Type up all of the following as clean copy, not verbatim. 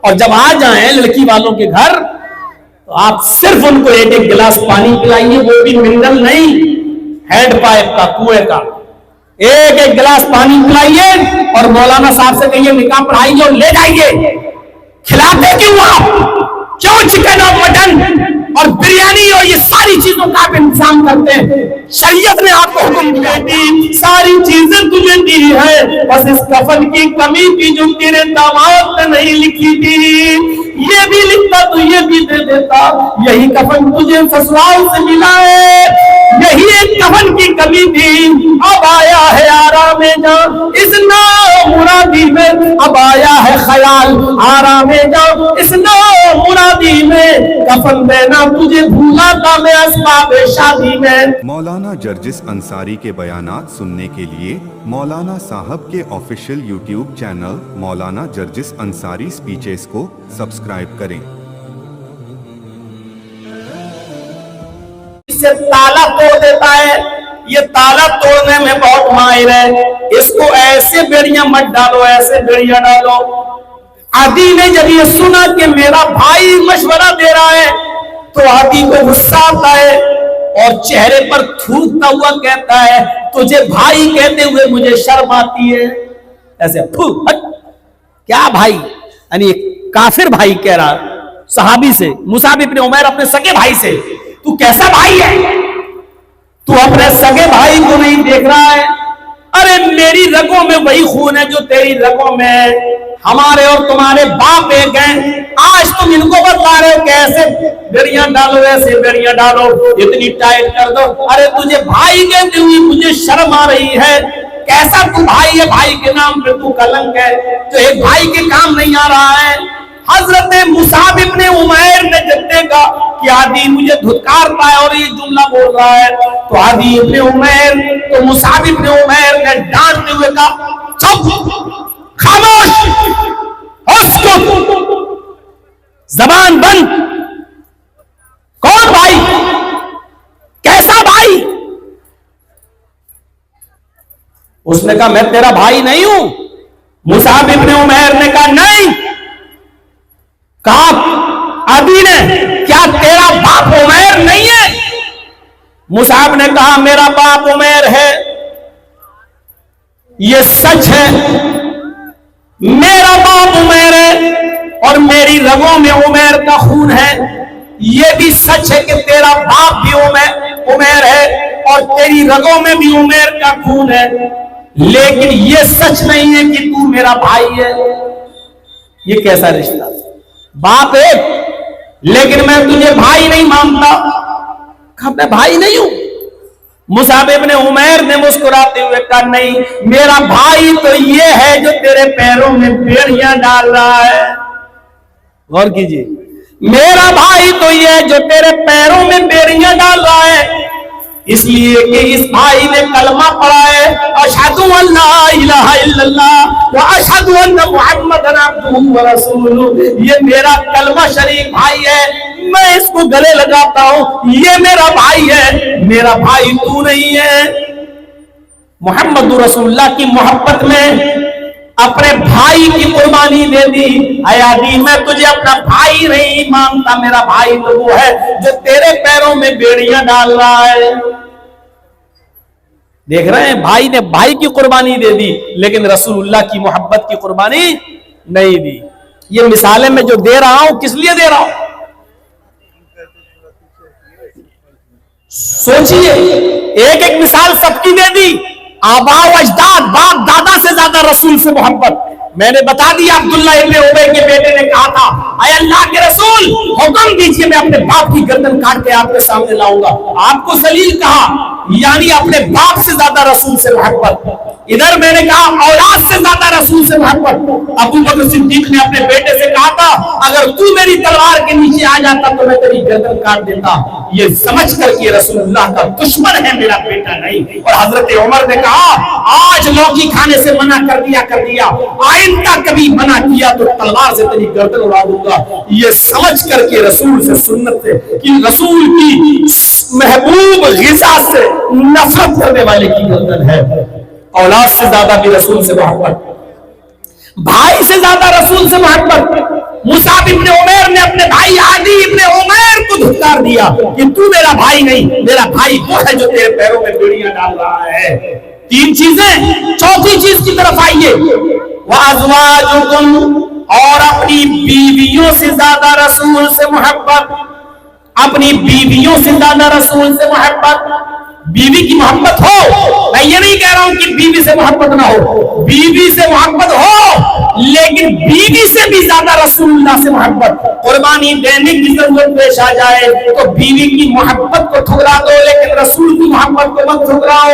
اور جب آ جائیں لڑکی والوں کے گھر تو آپ صرف ان کو ایک ایک گلاس پانی پلائیے، وہ بھی منرل نہیں، ہینڈ پائپ کا، کنویں کا، ایک ایک گلاس پانی پلائیے اور مولانا صاحب سے کہیے نکاح پڑھائیے اور لے جائیے۔ کھلاتے کیوں آپ؟ کیوں چکن اور مٹن اور بریانی اور یہ ساری چیزوں کا آپ انتظام کرتے ہیں؟ شریعت نے آپ کو حکم دیا دی، ساری چیزیں تجھے دی ہے، بس اس کفن کی کمی تھی جو تیرے داماد نے نہیں لکھی تھی، یہ بھی لکھتا تو یہ بھی دے دیتا، یہی کفن تجھے سسرال سے ملا ہے، یہی ایک کفن کی کمی تھی، اب آیا ہے آرام جان اس نامرادی میں، اب آیا ہے خیال آرام جان اس نامرادی میں، کفن دینا تجھے بھولا تھا میں اسباب شادی میں۔ مولانا جرجس انصاری کے بیانات سننے کے لیے مولانا صاحب کے آفیشیل یوٹیوب چینل مولانا جرجس انصاری سپیچز کو سبسکرائب کریں۔ سے تالا توڑ دیتا ہے، یہ تالا توڑنے میں بہت ماہر ہے، اس کو ایسے بیڑیاں مت ڈالو، ایسے بیڑیاں ڈالو۔ عادی نے جب یہ سنا کہ میرا بھائی مشورہ دے رہا ہے تو عادی کو غصہ آتا ہے اور چہرے پر تھوکتا ہوا کہتا ہے تجھے بھائی کہتے ہوئے مجھے شرم آتی ہے، ایسے ہٹ، کیا بھائی، یعنی کافر بھائی کہہ رہا صحابی سے، مصعب ابن عمیر اپنے سگے بھائی سے، تو کیسا بھائی ہے؟ تو اپنے سگے بھائی کو نہیں دیکھ رہا ہے؟ ارے میری رگوں میں وہی خون ہے جو تیری رگوں میں ہے، ہمارے اور تمہارے باپ ایک ہیں، آج تم ان کو بتلا رہے ہو کہ ایسے بیڑیاں ڈالو، ایسے بیڑیاں ڈالو، اتنی ٹائٹ کر دو، ارے تجھے بھائی کہتے ہوئی مجھے شرم آ رہی ہے، کیسا تو بھائی ہے، بھائی کے نام پہ تو کلنک ہے، تو ایک بھائی کے کام نہیں آ رہا ہے۔ حضرت مصعب ابن عمیر نے جب دیکھا کہ عادی مجھے دھتکارتا ہے اور یہ جملہ بول رہا ہے تو عادی ابن عمیر تو مصعب ابن عمیر نے ڈانٹتے ہوئے کہا چپ، خاموش، اسکت، زبان بند، کون بھائی، کیسا بھائی؟ اس نے کہا میں تیرا بھائی نہیں ہوں۔ مصعب ابن عمیر نے کہا نہیں۔ کہا عادی نے کیا تیرا باپ عمیر نہیں ہے؟ مصعب نے کہا میرا باپ عمیر ہے، یہ سچ ہے، میرا باپ عمیر ہے اور میری رگوں میں عمیر کا خون ہے، یہ بھی سچ ہے کہ تیرا باپ بھی عمیر ہے اور تیری رگوں میں بھی عمیر کا خون ہے، لیکن یہ سچ نہیں ہے کہ تو میرا بھائی ہے۔ یہ کیسا رشتہ؟ باپ ایک لیکن میں تجھے بھائی نہیں مانتا۔ کہا میں بھائی نہیں ہوں۔ مصعب ابن عمیر نے مسکراتے ہوئے کہا نہیں، میرا بھائی تو یہ ہے جو تیرے پیروں میں بیڑیاں ڈال رہا ہے۔ غور کیجیے، میرا بھائی تو یہ ہے جو تیرے پیروں میں بیڑیاں ڈال رہا ہے، اس لیے کہ اس بھائی نے کلمہ پڑھا ہے اشہد ان لا الہ الا اللہ واشہد ان محمد عبدہ ورسولہ، یہ میرا کلمہ شریف بھائی ہے، میں اس کو گلے لگاتا ہوں، یہ میرا بھائی ہے، میرا بھائی تو نہیں ہے۔ محمد رسول اللہ کی محبت میں اپنے بھائی کی قربانی دے دی۔ اے عادی میں تجھے اپنا بھائی نہیں مانتا، میرا بھائی تو وہ ہے جو تیرے پیروں میں بیڑیاں ڈال رہا ہے۔ دیکھ رہے ہیں، بھائی نے بھائی کی قربانی دے دی لیکن رسول اللہ کی محبت کی قربانی نہیں دی۔ یہ مثالیں میں جو دے رہا ہوں کس لیے دے رہا ہوں؟ سوچئے، ایک ایک مثال سب کی دے دی، آبا و اجداد، باپ دادا سے زیادہ رسول سے محبت۔ میں نے بتا دیا عبداللہ ابن ابی کے بیٹے نے کہا تھا اے اللہ کے رسول حکم دیجئے میں اپنے باپ کی گردن کاٹ کے آپ کے سامنے لاؤں گا، آپ کو سلیل کہا، یعنی اپنے باپ سے زیادہ رسول سے محبت۔ ادھر میں نے کہا اولاد سے زیادہ رسول سے محبت۔ ابو بکر صدیق نے اپنے بیٹے سے کہا تھا اگر تو میری تلوار کے نیچے آ جاتا تو میں تیری گردن کاٹ دیتا، یہ سمجھ کر کہ رسول اللہ کا دشمن ہے میرا بیٹا نہیں۔ اور حضرت عمر نے کہا آج لوکی کھانے سے منع کر دیا، آئندہ کبھی منع کیا تو تلوار سے تیری گردن اڑا دوں گا، یہ سمجھ کر کے رسول سے سنت سے کہ رسول کی محبوب غذا سے نفرت کرنے والے کی گردن ہے۔ اولاد سے زیادہ بھی رسول سے محبت۔ भाई से ज्यादा रसूल से मोहब्बत। मुसाब इब्ने उमैर ने अपने भाई आदी इब्ने उमैर को धुतकार दिया कि तू मेरा भाई नहीं, मेरा भाई वो है जो तेरे पैरों में बेड़ियां डाल रहा है। तीन चीजें। चौथी चीज की तरफ आइए, वाज़वाजुकुम, और अपनी बीवियों से ज्यादा रसूल से मोहब्बत, अपनी बीवियों से ज्यादा रसूल से मोहब्बत। बीवी की मोहब्बत हो, मैं ये नहीं कह रहा हूं कि बीवी से मोहब्बत ना हो, बीवी से मोहब्बत हो, लेकिन बीवी से भी ज्यादा रसूलुल्लाह से मोहब्बत। कुर्बानी देने की जरूरत पेश आ जाए तो बीवी की मोहब्बत को ठुकरा दो, लेकिन रसूल की मोहब्बत को मत ठुकराओ।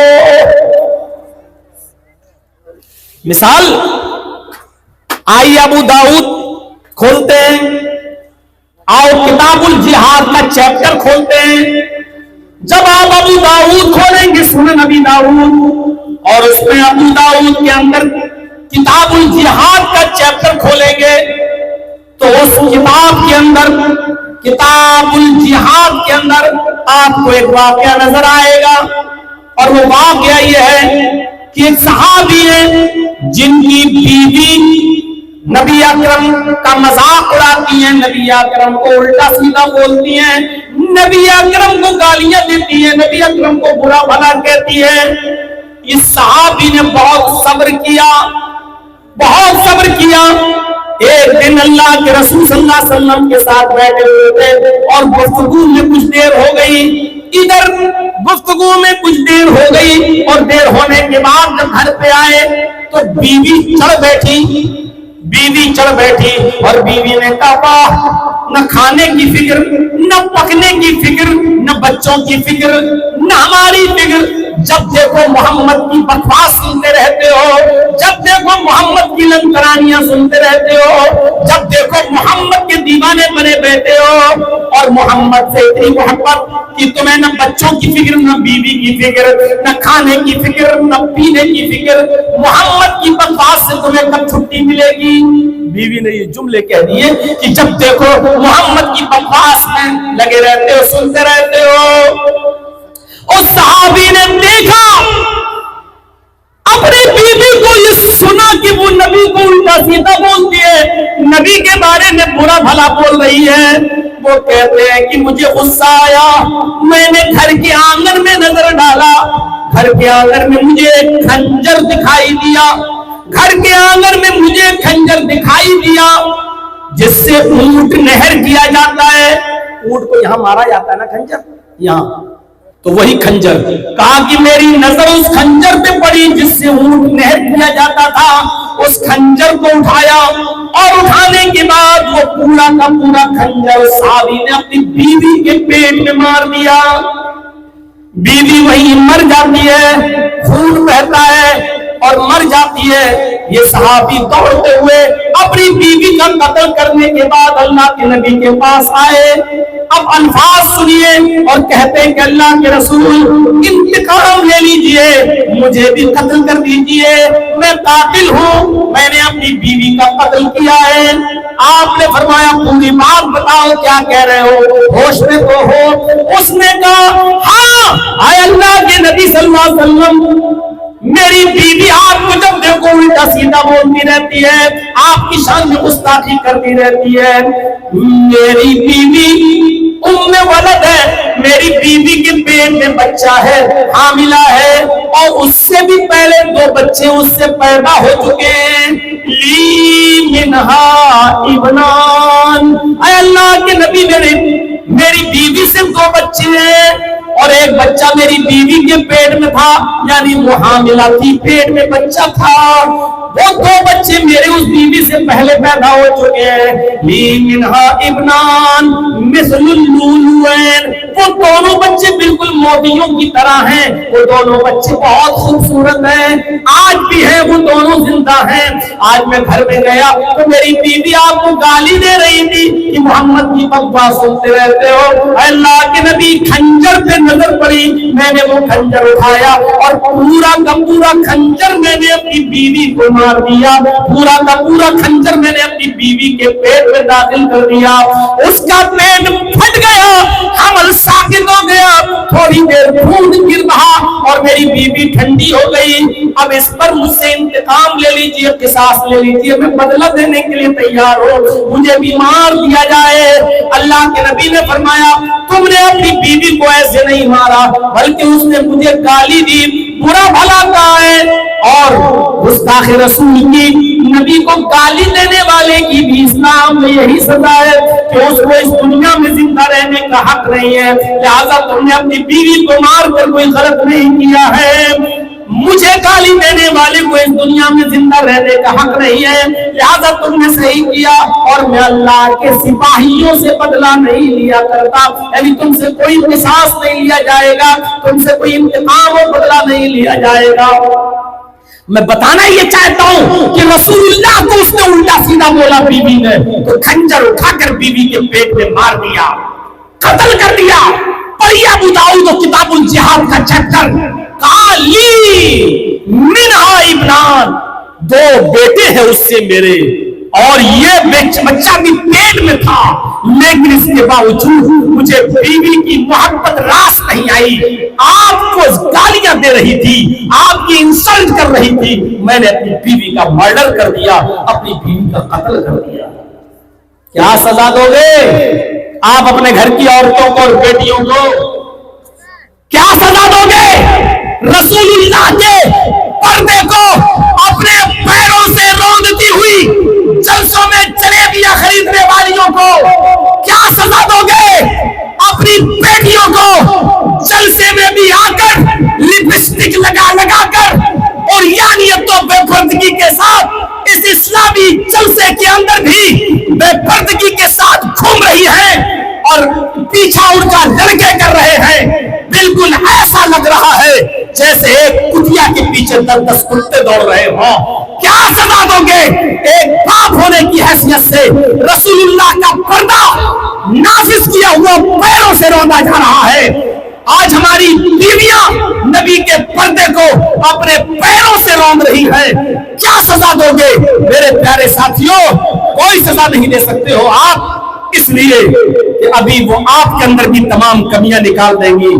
मिसाल, आइए अबू दाऊद खोलते हैं, आओ किताबुल जिहाद का चैप्टर खोलते हैं। जब आप अबू दाऊद खोलेंगे, सुनन अबी दाऊद, और उसमें अबू दाऊद के अंदर किताबुल जिहाद का चैप्टर खोलेंगे, तो उस किताब के अंदर, किताबुल जिहाद के अंदर आपको एक वाकया नजर आएगा। और वो वाकया ये है कि एक सहाबी है जिनकी बीवी नबी अकरम का मजाक उड़ाती हैं, नबी अकरम को उल्टा सीधा बोलती हैं, नबी अकरम को गालियां देती हैं, नबी अकरम को बुरा भला कहती है। इस सहाबी ने बहुत सब्र किया, बहुत सब्र किया। एक दिन अल्लाह के रसूल सल्लल्लाहु अलैहि वसल्लम के साथ बैठे हुए थे और गुफ्तगू में कुछ देर हो गई। इधर गुफ्तगू में कुछ देर हो गई और देर होने के बाद जब घर पे आए तो बीवी चढ़ बैठी और बीवी ने कहा, न खाने की फिक्र, न पकने की फिक्र, न बच्चों की फिक्र, न हमारी फिक्र। जब देखो मोहम्मद की बकवास सुनते रहते हो, जब देखो मोहम्मद की लंतरानियां सुनते रहते हो, जब देखो मोहम्मद के दीवाने बने बैठे हो, और मोहम्मद से इतनी मोहब्बत कि तुम्हें न बच्चों की फिक्र, न बीवी की फिक्र, न खाने की फिक्र, न पीने की फिक्र। मोहम्मद की बकवास से तुम्हें कब छुट्टी मिलेगी? बीवी ने ये जुमले कह दिए कि जब देखो मोहम्मद की बकवास में लगे रहते हो, सुनते रहते हो। उस सहाबी ने देखा अपनी बीवी को, ये सुना कि वो नबी को उल्टा सीधा बोलती है, नबी के बारे में बुरा भला बोल रही है। वो कहते हैं कि मुझे गुस्सा आया, मैंने घर के आंगन में नजर डाला, घर के आंगन में मुझे एक खंजर दिखाई दिया, घर के आंगन में मुझे खंजर दिखाई दिया जिससे ऊंट नहर किया जाता है। ऊंट को यहां मारा जाता है ना, खंजर यहां, तो वही खंजर। कहा कि मेरी नजर उस खंजर पे पड़ी जिससे ऊंट नहर किया जाता था। उस खंजर को उठाया और उठाने के बाद वो पूरा का पूरा खंजर साहबी ने अपनी बीवी के पेट में मार दिया। बीवी वही मर जाती है, खून बहता है और मर जाती है। ये सहाबी दौड़ते हुए अपनी बीवी का कत्ल करने के बाद अल्लाह के नबी के पास आए। अब अल्फाज सुनिए और कहते हैं कि अल्लाह के रसूल इंतकाम ले लीजिए, मुझे भी कत्ल कर दीजिए, मैं कातिल हूँ, मैंने अपनी बीवी का कत्ल किया है। आपने फरमाया पूरी बात बताओ, क्या कह रहे हो, होश में तो हो? उसने कहा हाँ, आए अल्लाह के नबी सल्लल्लाहु अलैहि वसल्लम, मेरी बीवी आपको जब देखो उल्टा सीधा बोलती रहती है, आपकी शान में गुस्ताखी करती रहती है। मेरी बीवी उम्मे वलद है, मेरी बीवी के पेट में बच्चा है, हामिला है, और उससे भी पहले 2 बच्चे उससे पैदा हो चुके हैं। ली मिनहा इब्नान, ऐ अल्लाह के नबी, मेरी बीवी से 2 बच्चे हैं और एक बच्चा मेरी बीवी के पेट में था, यानी वो हामिला थी, पेट में बच्चा था। वो 2 बच्चे मेरे उस बीवी से पहले पैदा हो चुके हैं। ली मिनहा इब्नान मिस्लुल लुलुएन, वो दोनों बच्चे बिल्कुल मोतियों की तरह हैं। वो दोनों बच्चे बहुत खूबसूरत हैं, आज भी हैं, वो दोनों जिंदा हैं। आज मैं घर में गया तो मेरी बीवी आपको गाली दे रही थी कि मोहम्मद की बकवास सुनते रहते हो। अल्लाह के नबी खंजर पे नजर पड़ी, मैंने वो खंजर उठाया और पूरा का पूरा खंजर मैंने अपनी बीवी को मार दिया, पूरा का पूरा खंजर मैंने अपनी बीवी के पेट में दाखिल कर दिया। उसका पेट फट गया, हमल साकित हो गया, थोड़ी देर खून गिर रहा और मेरी बीवी ठंडी हो गई। अब इस पर मुझसे इंतकाम ले लीजिए, किसास ले लीजिए, मैं बदला देने के लिए तैयार हूं, मुझे बीमार दिया जाए। अल्लाह के नबी ने फरमाया, तुमने अपनी बीवी को ऐसे नहीं मारा, बल्कि उसने मुझे गाली दी, बुरा भला कहा है। और गुस्ताख रसूल की, नबी को गाली देने वाले की भी इस्लाम में यही सजा है कि उसको इस दुनिया में जिंदा रहने का हक नहीं है। लिहाजा तुमने अपनी बीवी को मार कर कोई गलत नहीं किया है, मुझे गाली देने वाले को इस दुनिया में जिंदा रहने का हक नहीं है, लिहाजा तुमने सही किया। और मैं अल्लाह के सिपाहियों से बदला नहीं लिया करता, यानी तुमसे कोई किसास नहीं लिया जाएगा, तुमसे कोई इंतकाम और बदला नहीं लिया जाएगा। मैं बताना ये चाहता हूं कि रसूलुल्लाह को उसने उल्टा सीधा बोला बीवी ने, तो खंजर उठाकर बीवी के पेट में मार दिया, कत्ल कर दिया। पढ़िए अबू दाऊद और किताबुल जिहाद का चैप्टर, काली मिनहा इब्नान, दो बेटे हैं उससे मेरे, और ये बच्चा भी पेट में था, लेकिन इसके बावजूद मुझे बीवी की मोहब्बत रास नहीं आई। आपको गालियां दे रही थी, आपकी इंसल्ट कर रही थी, मैंने अपनी बीवी का मर्डर कर दिया, अपनी बीवी का कत्ल कर दिया। क्या सजा दोगे आप अपने घर की औरतों को और बेटियों को? क्या सजा दोगे रसूलुल्लाह के पर्दे को अपने पैरों से रौंदती हुई जलसों में जलेबियां खरीदने वालियों को? क्या सजा दोगे अपनी बेटियों को जलसे में भी आकर लिपस्टिक लगा लगा कर और यानियतों बेपर्दगी के साथ इस इस्लामी जलसे के अंदर भी बेपर्दगी के साथ घूम रही है और पीछा उनका लड़के कर रहे हैं? बिल्कुल ऐसा लग रहा है जैसे एक कुतिया के पीछे 10-10 कुत्ते दौड़ रहे हो। क्या सजा दोगे एक बाप होने की हैसियत से? रसूलुल्लाह का पर्दा नाफिज किया हुआ पैरों से रौंदा जा रहा है। आज हमारी बीवियां नबी के पर्दे को अपने पैरों से रौंद रही है। क्या सजा दोगे मेरे प्यारे साथियों? कोई सजा नहीं दे सकते हो आप, इसलिए कि अभी वो आपके अंदर भी तमाम कमियां निकाल देंगी,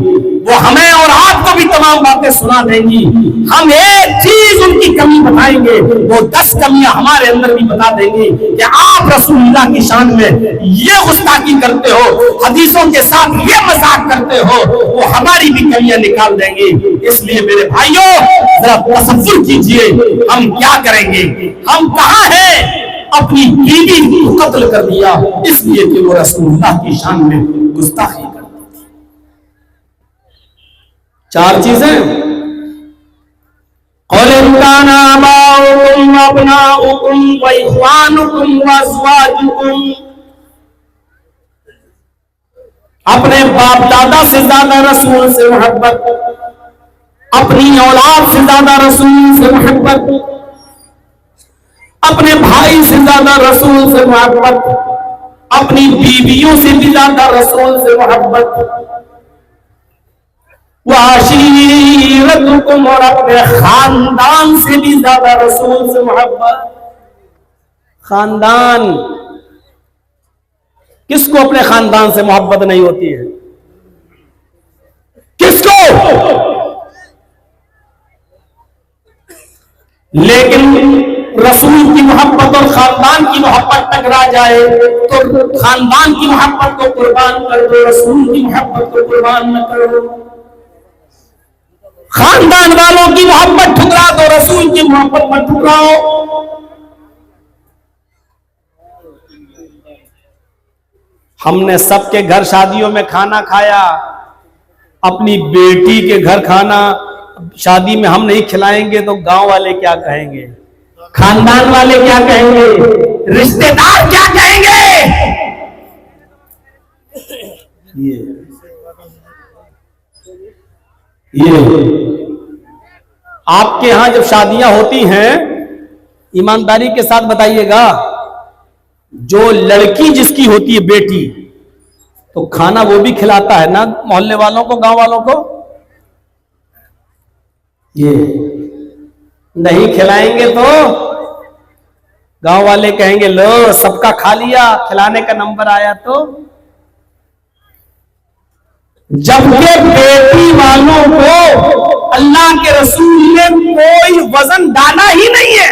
वो हमें और आपको भी तमाम बातें सुना देंगी। हम एक चीज उनकी कमी बताएंगे, वो 10 कमियां हमारे अंदर भी बता देंगी कि आप रसूलुल्लाह की शान में ये गुस्ताखी करते हो, हदीसों के साथ ये मजाक करते हो, वो हमारी भी कमियां निकाल देंगी। इसलिए मेरे भाइयों, जरा तसव्वुर कीजिए हम क्या करेंगे, हम कहां हैं। अपनी बीवी को कत्ल कर दिया इसलिए कि वो रसूलुल्लाह की शान में गुस्ताखी करती थी। 4 चीजें, अपने बाप दादा से ज्यादा रसूल से मोहब्बत, अपनी औलाद से ज्यादा रसूल से मोहब्बत, अपने भाई से ज्यादा रसूल से मोहब्बत, अपनी बीवियों से भी ज्यादा रसूल से मोहब्बत, वाशीरतुकुम, और अपने खानदान से भी ज्यादा रसूल से मोहब्बत। खानदान, किसको अपने खानदान से मोहब्बत नहीं होती है? किसको? लेकिन रसूल की मोहब्बत और खानदान की मोहब्बत टकरा जाए तो खानदान की मोहब्बत को कुर्बान कर दो, रसूल की मोहब्बत को कुर्बान न करो। खानदान वालों की मोहब्बत ठुकरा दो, रसूल की मोहब्बत मत ठुकराओ। हमने सबके घर शादियों में खाना खाया, अपनी बेटी के घर खाना शादी में हम नहीं खिलाएंगे तो गांव वाले क्या कहेंगे, खानदान वाले क्या कहेंगे, रिश्तेदार क्या कहेंगे? ये आपके यहां जब शादियां होती हैं, ईमानदारी के साथ बताइएगा, जो लड़की जिसकी होती है बेटी, तो खाना वो भी खिलाता है ना मोहल्ले वालों को, गांव वालों को? ये नहीं खिलाएंगे तो गांव वाले कहेंगे लो सबका खा लिया, खिलाने का नंबर आया तो। جبکہ بیٹی والوں کو اللہ کے رسول نے کوئی وزن ڈالا ہی نہیں ہے.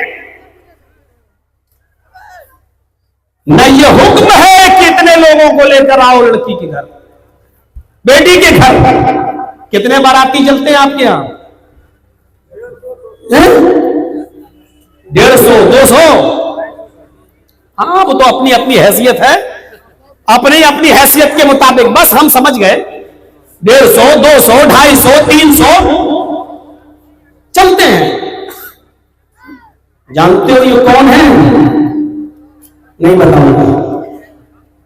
نہ یہ حکم ہے کہ اتنے لوگوں کو لے کر آؤ لڑکی کے گھر, بیٹی کے گھر. کتنے باراتی چلتے ہیں آپ کے یہاں؟ 150 200. ہاں وہ تو اپنی اپنی حیثیت ہے, اپنی حیثیت کے مطابق. بس ہم سمجھ گئے 150 200 250 300 چلتے ہیں. جانتے ہو یہ کون ہے؟ نہیں بتاؤں گا,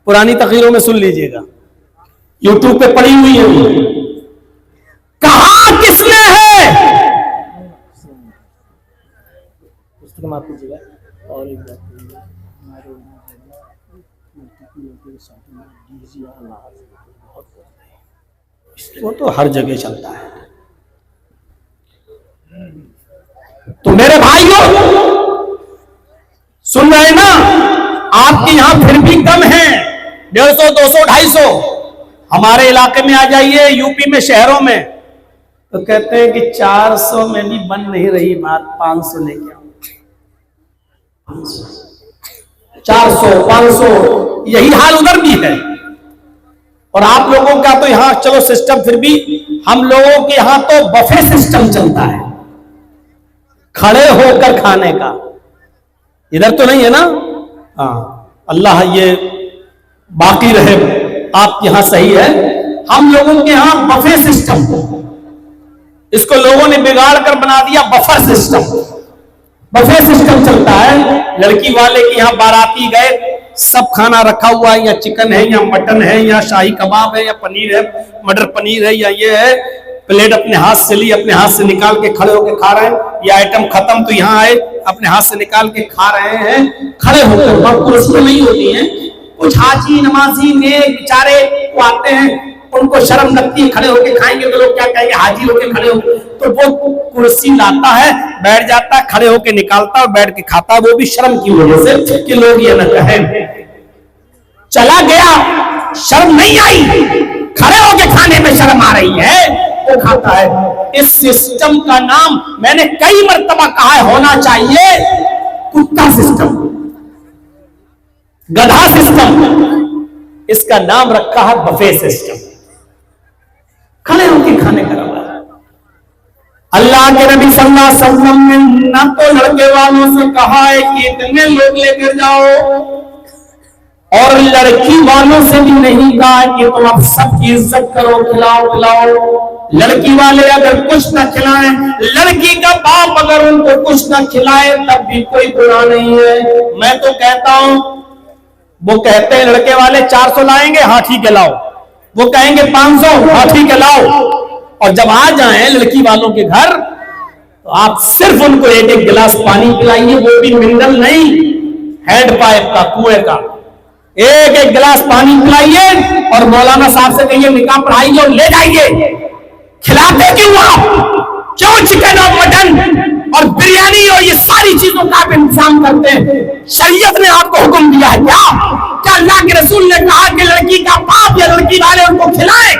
پرانی تقریروں میں سن لیجئے گا, یوٹیوب پہ پڑی ہوئی ہے. کہاں کس نے ہے؟ اور ایک بات وہ تو ہر جگہ چلتا ہے. تو میرے بھائیوں سن رہے نا, آپ کے یہاں پھر بھی کم ہیں 150 200 250. ہمارے علاقے میں آ جائیے, یو پی میں شہروں میں, تو کہتے ہیں کہ 400 میں بھی بن نہیں رہی بات, 500 لے کے آؤ. 400 500 یہی حال ادھر بھی ہے. اور آپ لوگوں کا تو یہاں چلو سسٹم پھر بھی, ہم لوگوں کے یہاں تو بفے سسٹم چلتا ہے, کھڑے ہو کر کھانے کا. ادھر تو نہیں ہے نا. ہاں اللہ یہ باقی رہے, آپ کے یہاں صحیح ہے. ہم لوگوں کے یہاں بفے سسٹم, اس کو لوگوں نے بگاڑ کر بنا دیا بفر سسٹم. بفے سسٹم چلتا ہے. لڑکی والے کے یہاں باراتی گئے, سب کھانا رکھا ہوا ہے, یا چکن ہے یا مٹن ہے یا شاہی کباب ہے یا پنیر ہے, مٹر پنیر ہے یا یہ ہے. پلیٹ اپنے ہاتھ سے لی, اپنے ہاتھ سے نکال کے کھڑے ہو کے کھا رہے ہیں. یہ آئٹم ختم تو یہاں آئے, اپنے ہاتھ سے نکال کے کھا رہے ہیں کھڑے ہو کر. بہت کرسیاں نہیں ہوتی ہیں, کچھ حاجی نمازی نیک بیچارے وہ آتے ہیں, ان کو شرم لگتی ہے, کھڑے ہو کے کھائیں گے تو لوگ کیا کہیں گے, حاجی ہو کے کھڑے ہو. تو وہ کرسی لاتا ہے, بیٹھ جاتا ہے, کھڑے ہو کے نکالتا ہے اور بیٹھ کے کھاتا ہے, وہ بھی شرم کی وجہ سے کہ لوگ یہ نہ کہیں. چلا گیا, شرم نہیں آئی, کھڑے ہو کے کھانے میں شرم آ رہی ہے, وہ کھاتا ہے. اس سسٹم کا نام میں نے کئی مرتبہ کہا ہے ہونا چاہیے کتا سسٹم, گدھا سسٹم. اس کا نام رکھا ہے بفے سسٹم, کھڑے ہو کے کھانے کا رواج. اللہ کے نبی صلی اللہ علیہ وسلم نے نہ تو لڑکے والوں سے کہا ہے کہ اتنے لوگ لے کر جاؤ, اور لڑکی والوں سے بھی نہیں کہا کہ تم اب سب کی عزت کرو, کھلاؤ پلاؤ. لڑکی والے اگر کچھ نہ کھلائیں, لڑکی کا باپ اگر ان کو کچھ نہ کھلائے, تب بھی کوئی گناہ نہیں ہے. میں تو کہتا ہوں, وہ کہتے ہیں لڑکے والے 400 لائیں گے, ہاں ٹھیک ہے لاؤ. وہ کہیں گے 500, ہاں ٹھیک ہے لاؤ. اور جب آ جائیں لڑکی والوں کے گھر, تو آپ صرف ان کو ایک ایک گلاس پانی پلائیے, وہ بھی منرل نہیں, ہینڈ پائپ کا, کنویں کا. ایک ایک گلاس پانی پلائیے اور مولانا صاحب سے کہیے نکاح پڑھائیے اور لے جائیے. کھلاتے کیوں آپ؟ کیوں چکن اور مٹن اور بریانی اور یہ ساری چیزوں کا آپ انتظام کرتے ہیں؟ شریعت نے آپ کو حکم دیا ہے کیا اللہ کے رسول نے کہا کہ لڑکی کا باپ یا لڑکی والے ان کو کھلائیں؟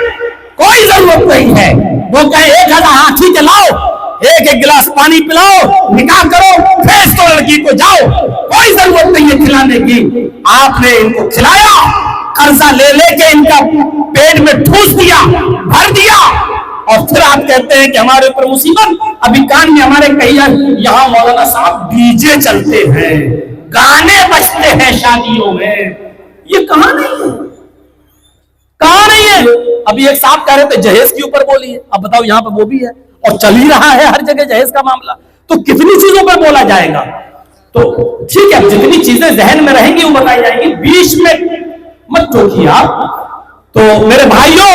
کوئی ضرورت نہیں ہے. وہ کہیں 1000 ہاتھی چلاؤ, ایک ایک گلاس پانی پلاؤ, نکاح کرو, بھیج دو لڑکی کو, جاؤ. کوئی ضرورت نہیں ہے کھلانے کی. آپ نے ان کو کھلایا, قرضہ لے لے کے ان کا پیٹ میں ٹھوس دیا, بھر دیا, اور پھر آپ کہتے ہیں کہ ہمارے اوپر مصیبت. ابھی کان میں ہمارے کہیں یہاں مولانا صاحب ڈی جے چلتے ہیں, گانے بجتے ہیں شادیوں میں. یہ کہاں نہیں ہے, کہاں نہیں ہے. ابھی ایک صاحب کہہ رہے تھے جہیز کے اوپر بولی ہے. اب بتاؤ یہاں پہ وہ بھی ہے اور چل ہی رہا ہے ہر جگہ جہیز کا معاملہ. تو کتنی چیزوں پر بولا جائے گا. تو ٹھیک ہے, جتنی چیزیں ذہن میں رہیں گی وہ بتائی جائیں گی, بیچ میں مت ٹوکیے آپ. تو میرے بھائیوں,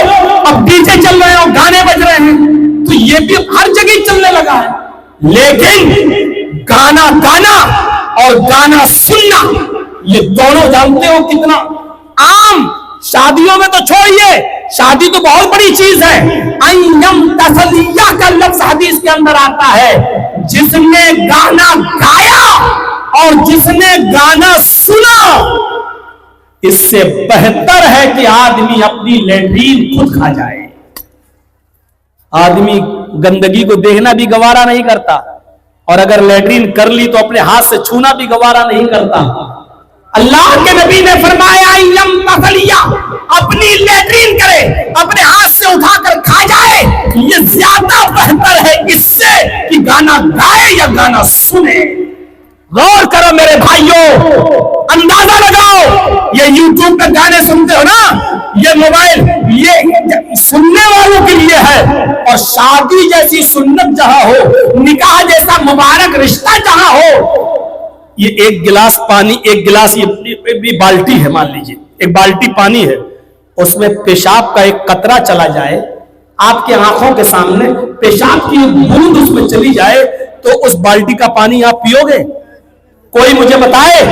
اب ڈی جے چل رہے ہیں اور گانے بج رہے ہیں, تو یہ بھی ہر جگہ چلنے لگا ہے. لیکن گانا گانا اور گانا سننا, یہ دونوں جانتے ہو کتنا عام. شادیوں میں تو چھوڑیے, شادی تو بہت بڑی چیز ہے. ایم تسلیہ کا لفظ حدیث کے اندر آتا ہے. جس نے گانا گایا اور جس نے گانا سنا, اس سے بہتر ہے کہ آدمی اپنی لیٹرین خود کھا جائے. आदमी गंदगी को देखना भी गवारा नहीं करता, और अगर लेटरिन कर ली तो अपने हाथ से छूना भी गवारा नहीं करता। अल्लाह के नबी ने फरमाया यम तसलिया, अपनी लेटरिन करे, अपने हाथ से उठाकर खा जाए, ये ज्यादा बेहतर है इससे कि गाना गाए या गाना सुने। गौर करो मेरे भाइयों, अंदाजा लगाओ, ये यूट्यूब पे गाने सुनते हो ना, ये मोबाइल ये सुनने वालों के लिए है, और शादी जैसी सुन्नत जहां हो, निकाह जैसा मुबारक रिश्ता जहां हो, ये एक गिलास पानी, एक गिलास ये बाल्टी है, मान लीजिए एक बाल्टी पानी है, उसमें पेशाब का एक कतरा चला जाए, आपके आंखों के सामने पेशाब की बूंद उसमें चली जाए, तो उस बाल्टी का पानी आप पियोगे? कोई मुझे बताए।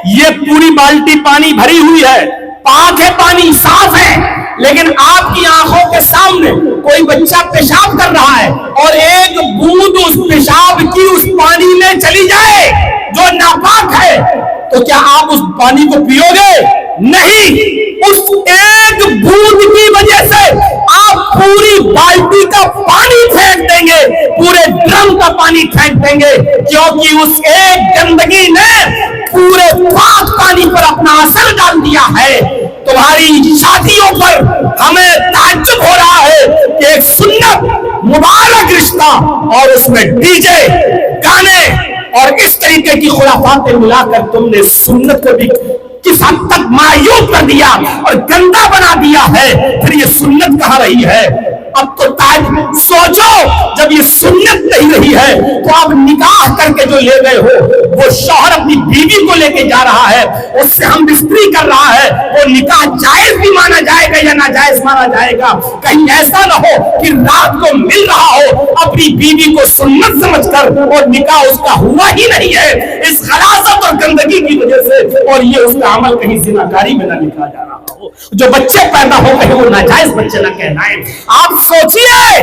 ये पूरी बाल्टी पानी भरी हुई है, पाक है, पानी साफ है, लेकिन आपकी आंखों के सामने कोई बच्चा पेशाब कर रहा है और एक बूंद उस पेशाब की उस पानी में चली जाए जो नापाक है, तो क्या आप उस पानी को पियोगे? नहीं। उस एक बूंद की वजह से आप पूरी बाल्टी का पानी फेंक देंगे, पूरे ड्रम का पानी फेंक देंगे, क्योंकि उस एक गंदगी ने पूरे पाक पानी पर अपना असर डाल दिया है। तुम्हारी शादियों पर हमें ताज्जुब हो रहा है कि एक सुन्नत मुबारक रिश्ता और उसमें डीजे गाने और इस तरीके की खुराफातें मिलाकर तुमने सुन्नत को भी किस हद तक मायूब कर दिया और गंदा बना दिया है। फिर ये सुन्नत कहां रही है? अब तो ताज सोचो, जब ये सुन्नत नहीं रही है तो आप निकाह करके जो ले गए हो, वो शौहर अपनी बीवी को लेके जा रहा है, उससे हम बिस्तरी कर रहा है, वो निकाह जायज भी माना जाएगा या नाजायज माना जाएगा? कहीं ऐसा ना हो कि रात को मिल रहा हो अपनी बीवी को सुन्नत समझकर और निकाह उसका हुआ ही नहीं है इस गलाजत और गंदगी की वजह से, और ये उसका अमल कहीं जिनाकारी में ना लिखा जा रहा हो, जो बच्चे पैदा हो गए वो नाजायज बच्चे ना कहलाएं। आप सोचिए,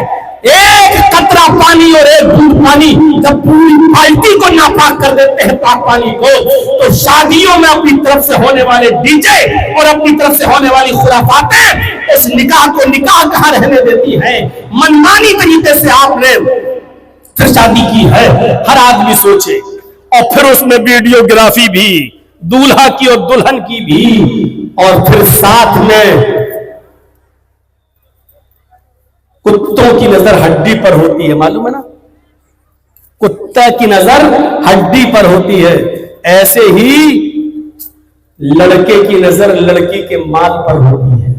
एक कतरा पानी और एक बूंद पानी जब पूरी बाल्टी को नापाक कर देते हैं, पाक पानी को, तो शादियों में अपनी तरफ से होने वाले डीजे और अपनी तरफ से होने वाली खुराफातें उस निकाह को निकाह कहां रहने देती हैं? मनमानी तरीके से आपने फिर शादी की है, हर आदमी सोचे, और फिर उसमें वीडियोग्राफी भी, दूल्हा की और दुल्हन की भी, और फिर साथ में कुत्तों की नजर हड्डी पर होती है, मालूम है ना? कुत्ते की नजर हड्डी पर होती है, ऐसे ही लड़के की नजर लड़की के माल पर होती है।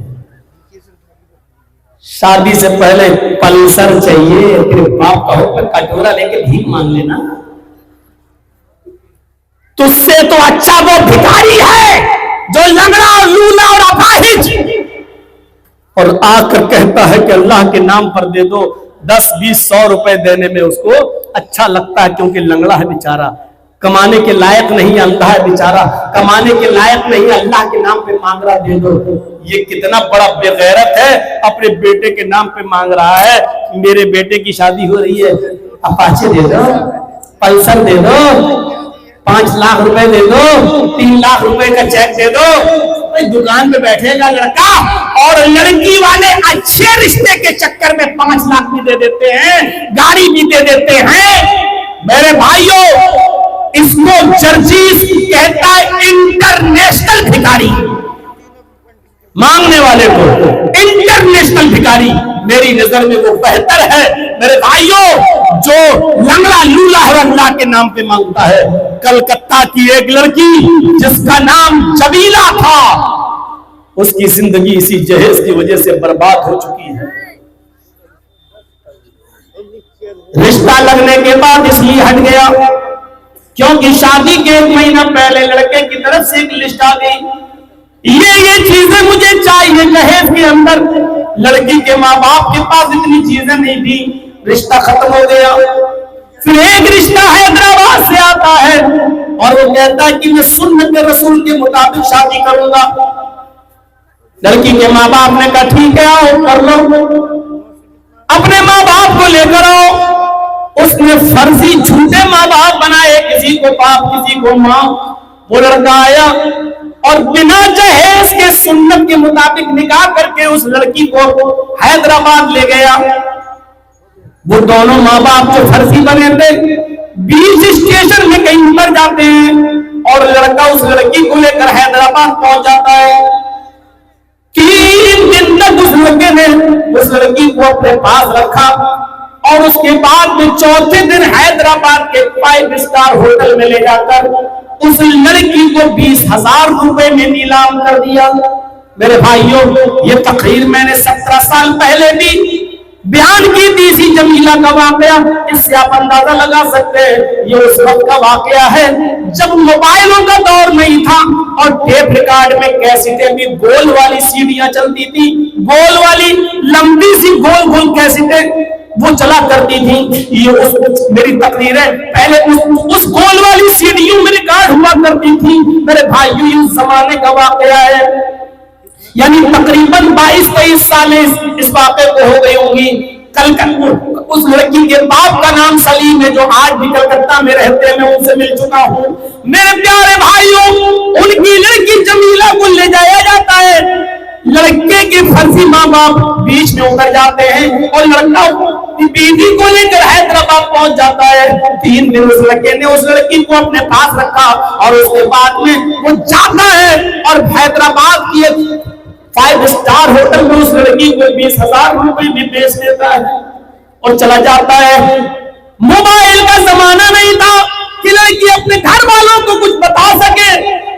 शादी से पहले पल्सर चाहिए, फिर बाप का होकर कटोरा लेके भीख मांग लेना, तुझसे तो अच्छा वो भिखारी है जो लंगड़ा और लूला और अपाहिज और आकर कहता है कि अल्लाह के नाम पर दे दो, 10-20-100 रुपए देने में उसको अच्छा लगता है, क्योंकि लंगड़ा है बेचारा, कमाने के लायक नहीं, अंधा है बेचारा, कमाने के लायक नहीं, अल्लाह के नाम पे मांग रहा, दे दो। ये कितना बड़ा बेगैरत है, अपने बेटे के नाम पे मांग रहा है। मेरे बेटे की शादी हो रही है, अपाचे दे दो, पल्सर दे दो, 5 लाख रुपए दे दो, 3 लाख रुपए का चेक दे दो। दुकान पे बैठेगा लड़का, और लड़की वाले अच्छे रिश्ते के चक्कर में 5 लाख भी दे देते हैं, गाड़ी भी दे देते हैं। मेरे भाइयों, इसको जर्जीस कहता है इंटरनेशनल भिखारी, मांगने वाले को इंटरनेशनल भिखारी। मेरी नजर में वो बेहतर है मेरे भाइयों जो लंगड़ा लूला है, अल्लाह के नाम पे मांगता है। कलकत्ता की एक लड़की जिसका नाम जबीला था, उसकी जिंदगी इसी जहेज की वजह से बर्बाद हो चुकी है। रिश्ता लगने के बाद इसलिए हट गया क्योंकि शादी के 1 महीना पहले लड़के की तरफ से एक लिस्ट आ गई, ये चीजें मुझे चाहिए जहेज के अंदर। लड़की के माँ बाप के पास इतनी चीजें नहीं थी, रिश्ता खत्म हो गया। फिर एक रिश्ता हैदराबाद से आता है और वो कहता है कि मैं सुन्नत रसूल के मुताबिक शादी करूंगा। लड़की के माँ बाप ने कहा ठीक है आओ कर लो, अपने माँ बाप को लेकर आओ। उसने फर्जी झूठे माँ बाप बनाए, किसी को बाप किसी को माँ। वो लड़का आया और बिना जहेज के सुन्नत के मुताबिक निकाह करके उस लड़की को हैदराबाद ले गया। وہ دونوں ماں باپ جو فرضی بنے تھے بیچ اسٹیشن میں کہیں اتر جاتے ہیں اور لڑکا اس لڑکی کو لے کر حیدرآباد پہنچ جاتا ہے. 3 دن تک اس لڑکے نے اس لڑکی کو اپنے پاس رکھا اور اس کے بعد میں چوتھے دن حیدرآباد کے 5 اسٹار ہوٹل میں لے جا کر اس لڑکی کو 20,000 روپے میں نیلام کر دیا. میرے بھائیوں یہ تقریر میں نے 17 سال پہلے بھی بیان کی تھی. اسی جمیلہ کا واقعہ, اس سے آپ اندازہ لگا سکتے ہیں یہ اس وقت کا واقعہ ہے جب موبائلوں کا دور نہیں تھا اور ٹیپ ریکارڈ میں کیسٹیں بھی گول والی سیڑیاں چلتی تھی, گول والی لمبی سی گول گول کیسٹیں وہ چلا کرتی تھی. یہ میری تقریر ہے, پہلے اس گول والی سیڑیوں میں ریکارڈ ہوا کرتی تھی. میرے بھائیوں یہ اس زمانے کا واقعہ ہے, یعنی تقریباً 22-23 سال اس واقعے کو ہو گئی ہوں گی. اس لڑکی کے باپ کا نام سلیم ہے جو آج بھی کلکتہ میں رہتے ہیں, میں ان سے مل چکا ہوں. میرے پیارے بھائیوں ان کی لڑکی جمیلہ کو لے جایا جاتا ہے, لڑکے کے فرضی ماں باپ بیچ میں اتر جاتے ہیں اور لڑکا بیوی کو لے کر حیدرآباد پہنچ جاتا ہے. 3 دن اس لڑکے نے اس لڑکی کو اپنے پاس رکھا اور اس کے بعد میں وہ جاتا ہے اور حیدرآباد کی 5 اسٹار ہوٹل میں اس لڑکی کو 20,000 روپے بھی بیچ دیتا ہے اور چلا جاتا ہے. موبائل کا زمانہ نہیں تھا کہ لڑکی اپنے گھر والوں کو کچھ بتا سکے,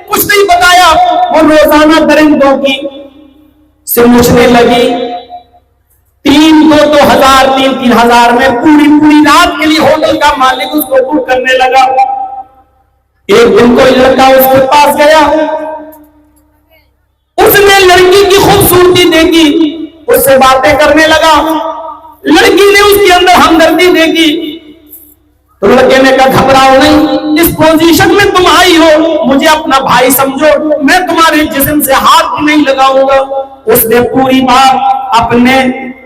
کچھ نہیں بتایا. وہ روزانہ درندوں کی سے مچھنے لگی. 3,000 میں پوری رات کے لیے ہوٹل کا مالک اس کو بک کرنے لگا. ایک دن کوئی لڑکا اس کے پاس گیا, اس نے لڑکی کی خوبصورتی دیکھی, اس سے باتیں کرنے لگا. لڑکی نے اس کے اندر ہمدردی دیکھی تو لڑکے نے کہا گھبراؤ نہیں, اس پوزیشن میں تم آئی ہو, مجھے اپنا بھائی سمجھو, میں تمہارے جسم سے ہاتھ بھی نہیں لگاؤں گا. اس نے پوری بات اپنے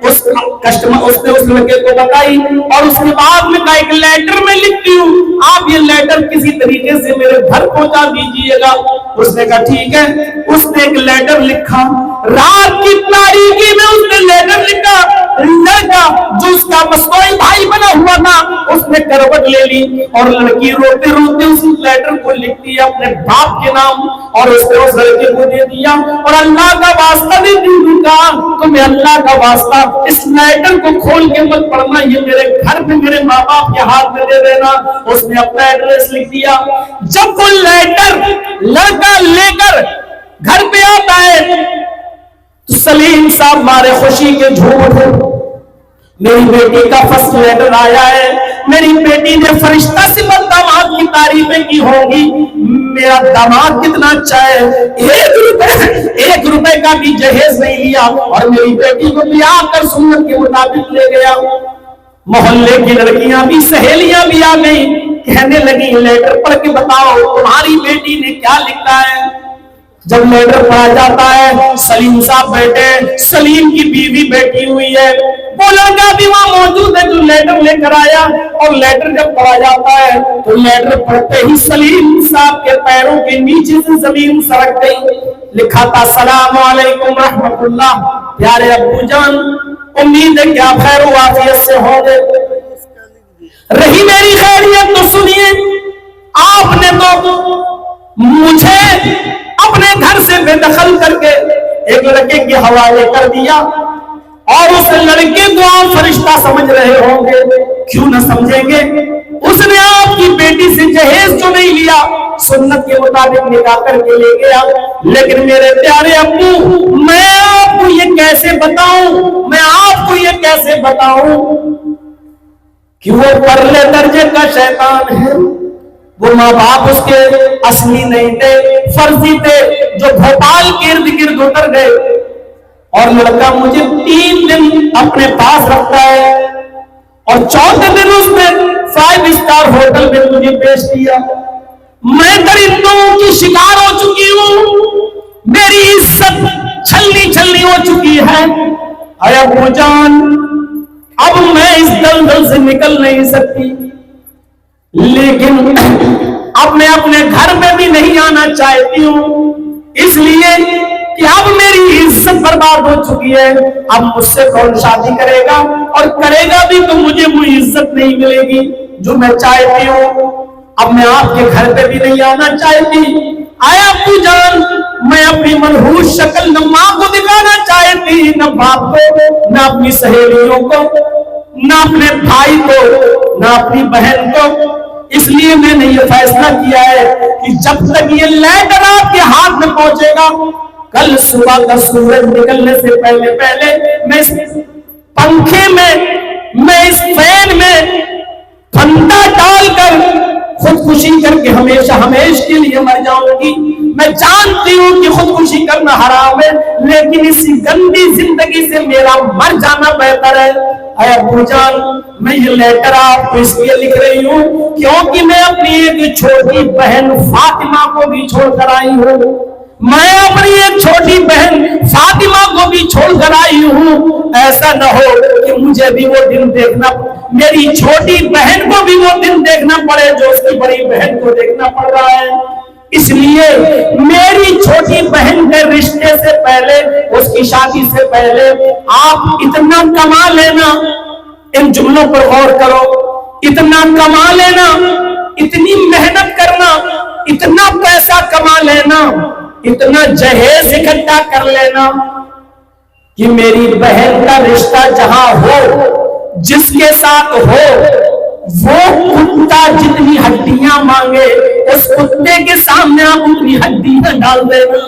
اس لڑکے کو بتائی اور اس کے بعد میں کہا ایک لیٹر میں لکھتی ہوں, آپ یہ لیٹر کسی طریقے سے میرے گھر پہنچا دیجئے گا. اس نے کہا ٹھیک ہے. اس نے ایک لیٹر لکھا, رات کی تاریکی میں اس نے لیٹر لکھا. لڑکا جو اس کا مسوئی بھائی بنا ہوا تھا اس نے کروٹ لے لی اور لڑکی روتے روتے اس لیٹر کو لکھتی ہے اپنے باپ کے نام اور اس نے اس لڑکے کو دے دیا. اور اللہ کا واسطہ بھی کہا تمہیں اللہ کا واسطہ اس لیٹر کو کھول کے مت پڑھنا, یہ میرے گھر میں میرے ماں باپ کے ہاتھ میں دے دینا. اس نے اپنا ایڈریس لکھ دیا. جب وہ لیٹر لڑکا لے کر گھر پہ آتا ہے تو سلیم صاحب مارے خوشی کے جھوم اٹھے, میری بیٹی کا فرسٹ لیٹر آیا ہے, میری بیٹی نے فرشتہ صفت داماد کی تعریفیں کی ہوگی, میرا داماد کتنا اچھا ہے, 1 روپے کا بھی جہیز نہیں لیا اور میری بیٹی کو بیاہ کر سنت کے مطابق لے گیا. محلے کی لڑکیاں بھی سہیلیاں بھی آ گئی, کہنے لگی لیٹر پڑھ کے بتاؤ تمہاری بیٹی نے کیا لکھا ہے. جب لیٹر پڑھا جاتا ہے سلیم صاحب بیٹھے, سلیم کی بیوی بیٹھی ہوئی ہے, وہ لڑکا بھی وہاں موجود ہے جو لیٹر لے کر آیا. اور لیٹر جب پڑھا جاتا ہے تو لیٹر پڑھتے ہی سلیم صاحب کے پیروں کے نیچے سے زمین سرک گئی. لکھا تھا السلام علیکم رحمت اللہ, پیارے ابو جان امید ہے کہ آپ خیر و عافیت سے ہوں گے. رہی میری خیریت تو سنیے, آپ نے تو مجھے اپنے گھر سے بے دخل کر کے ایک لڑکے کے حوالے کر دیا اور اس لڑکے کو آپ فرشتہ سمجھ رہے ہوں گے, کیوں نہ سمجھیں گے. اس نے آپ کی بیٹی سے جہیز جو نہیں لیا سنت کے مطابق نکاح کر کے لے گیا. لیکن میرے پیارے ابو میں آپ کو یہ کیسے بتاؤں کہ وہ پرلے درجے کا شیطان ہے. وہ ماں باپ اس کے اصلی نہیں تھے, فرضی تھے جو بھوپال کے ارد گرد اتر گئے. اور لڑکا مجھے 3 دن اپنے پاس رکھتا ہے اور چوتھے دن اس نے 5 اسٹار ہوٹل میں مجھے بیچ دیا. میں درندوں کی شکار ہو چکی ہوں, میری عزت چھلنی ہو چکی ہے. اے ابو جان اب میں اس دلدل سے نکل نہیں سکتی, لیکن اب میں اپنے گھر میں بھی نہیں آنا چاہتی ہوں, اس لیے کہ اب میری عزت برباد बर्बाद हो चुकी है, अब मुझसे कौन शादी करेगा, और करेगा भी तो मुझे वो इज्जत नहीं मिलेगी जो मैं चाहती हूँ। अब मैं आपके घर पे भी नहीं आना चाहती। आया अब्बू जान, मैं अपनी मनहूस शक्ल न माँ को दिखाना चाहती, न बाप को, न अपनी सहेलियों को, न अपने भाई को, न अपनी बहन को। इसलिए मैंने ये फैसला किया है कि जब तक ये लेटर आपके हाथ में पहुंचेगा, कल सुबह का सूरज निकलने से पहले पहले मैं इस पंखे में, मैं इस फैन में फंदा डालकर खुदकुशी करके हमेशा हमेशा के लिए मर जाऊंगी। मैं जानती हूं कि खुदकुशी करना हराम है, लेकिन इसी गंदी जिंदगी से मेरा मर जाना बेहतर है। अब्बू जान, मैं ये लेटर आपको इसलिए लिख रही हूँ क्योंकि मैं अपनी एक छोटी बहन फातिमा को भी छोड़कर आई हूँ। मैं अपनी एक छोटी बहन फातिमा को भी छोड़कर आई हूँ। ऐसा न हो कि मुझे भी वो दिन देखना, मेरी छोटी बहन को भी वो दिन देखना पड़े जो उसकी बड़ी बहन को देखना पड़ रहा है। इसलिए मेरी छोटी बहन के रिश्ते से पहले, उसकी शादी से पहले आप इतना कमा लेना, इन जुमलों पर गौर करो, इतना कमा लेना, इतनी मेहनत करना, इतना पैसा कमा लेना, इतना जहेज इकट्ठा कर लेना कि मेरी बहन का रिश्ता जहां हो, जिसके साथ हो, वो कुत्ता जितनी हड्डियां मांगे, उस कुत्ते के सामने आप उतनी हड्डियां डाल देना।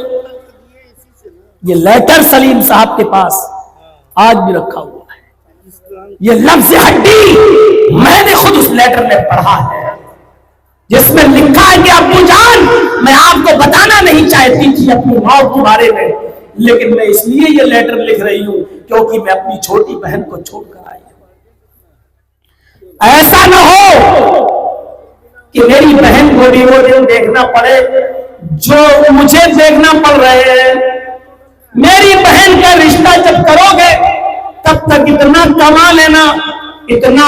ये लेटर सलीम साहब के पास आज भी रखा हुआ है। ये लफ्ज़ हड्डी मैंने खुद उस लेटर में पढ़ा है, जिसमें लिखा है कि अब्बू जान, मैं आपको बताना नहीं चाहती थी अपनी मौत के बारे में, लेकिन मैं इसलिए ये लेटर लिख रही हूं क्योंकि मैं अपनी छोटी बहन को छोड़कर आई हूं। ऐसा न हो कि मेरी बहन को भी वो दिन देखना पड़े जो मुझे देखना पड़ रहे हैं। मेरी बहन का रिश्ता जब करोगे तब तक इतना कमा लेना, इतना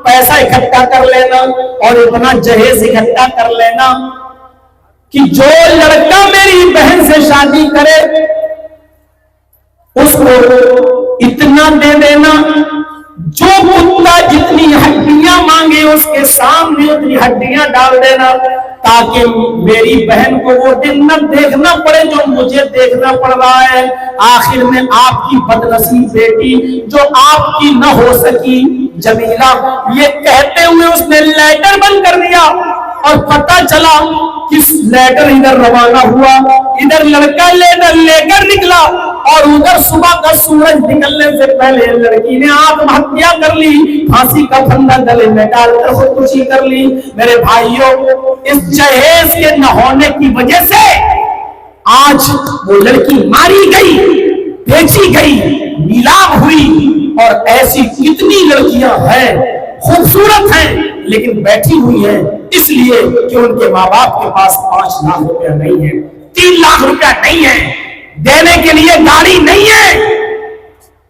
पैसा इकट्ठा कर लेना और इतना जहेज इकट्ठा कर लेना कि जो लड़का मेरी बहन से शादी करे उसको इतना दे देना, जो कुत्ता जितनी हड्डियां मांगे उसके सामने उतनी हड्डियां डाल देना, ताकि मेरी बहन को वो दिन न देखना पड़े जो मुझे देखना पड़ रहा है। आखिर में आपकी बदनसीब बेटी जो आपकी न हो सकी जमीला, ये कहते हुए उसने लेटर बंद कर दिया और पता चला कि लेटर इधर रवाना हुआ, इधर लड़का लेटर लेकर निकला और उधर सुबह का सूरज निकलने से पहले लड़की ने आत्महत्या कर ली, फांसी का फंदा गले में डालकर खुदकुशी कर ली। मेरे भाइयों, इस जहेज के न होने की वजह से आज वो लड़की मारी गई, बेची गई, नीलाम हुई, और ऐसी कितनी लड़कियां हैं, खूबसूरत हैं, लेकिन बैठी हुई हैं इसलिए कि उनके माँ बाप के पास 5 लाख रुपया नहीं है, 3 लाख रुपया नहीं है, देने के लिए गाड़ी नहीं है।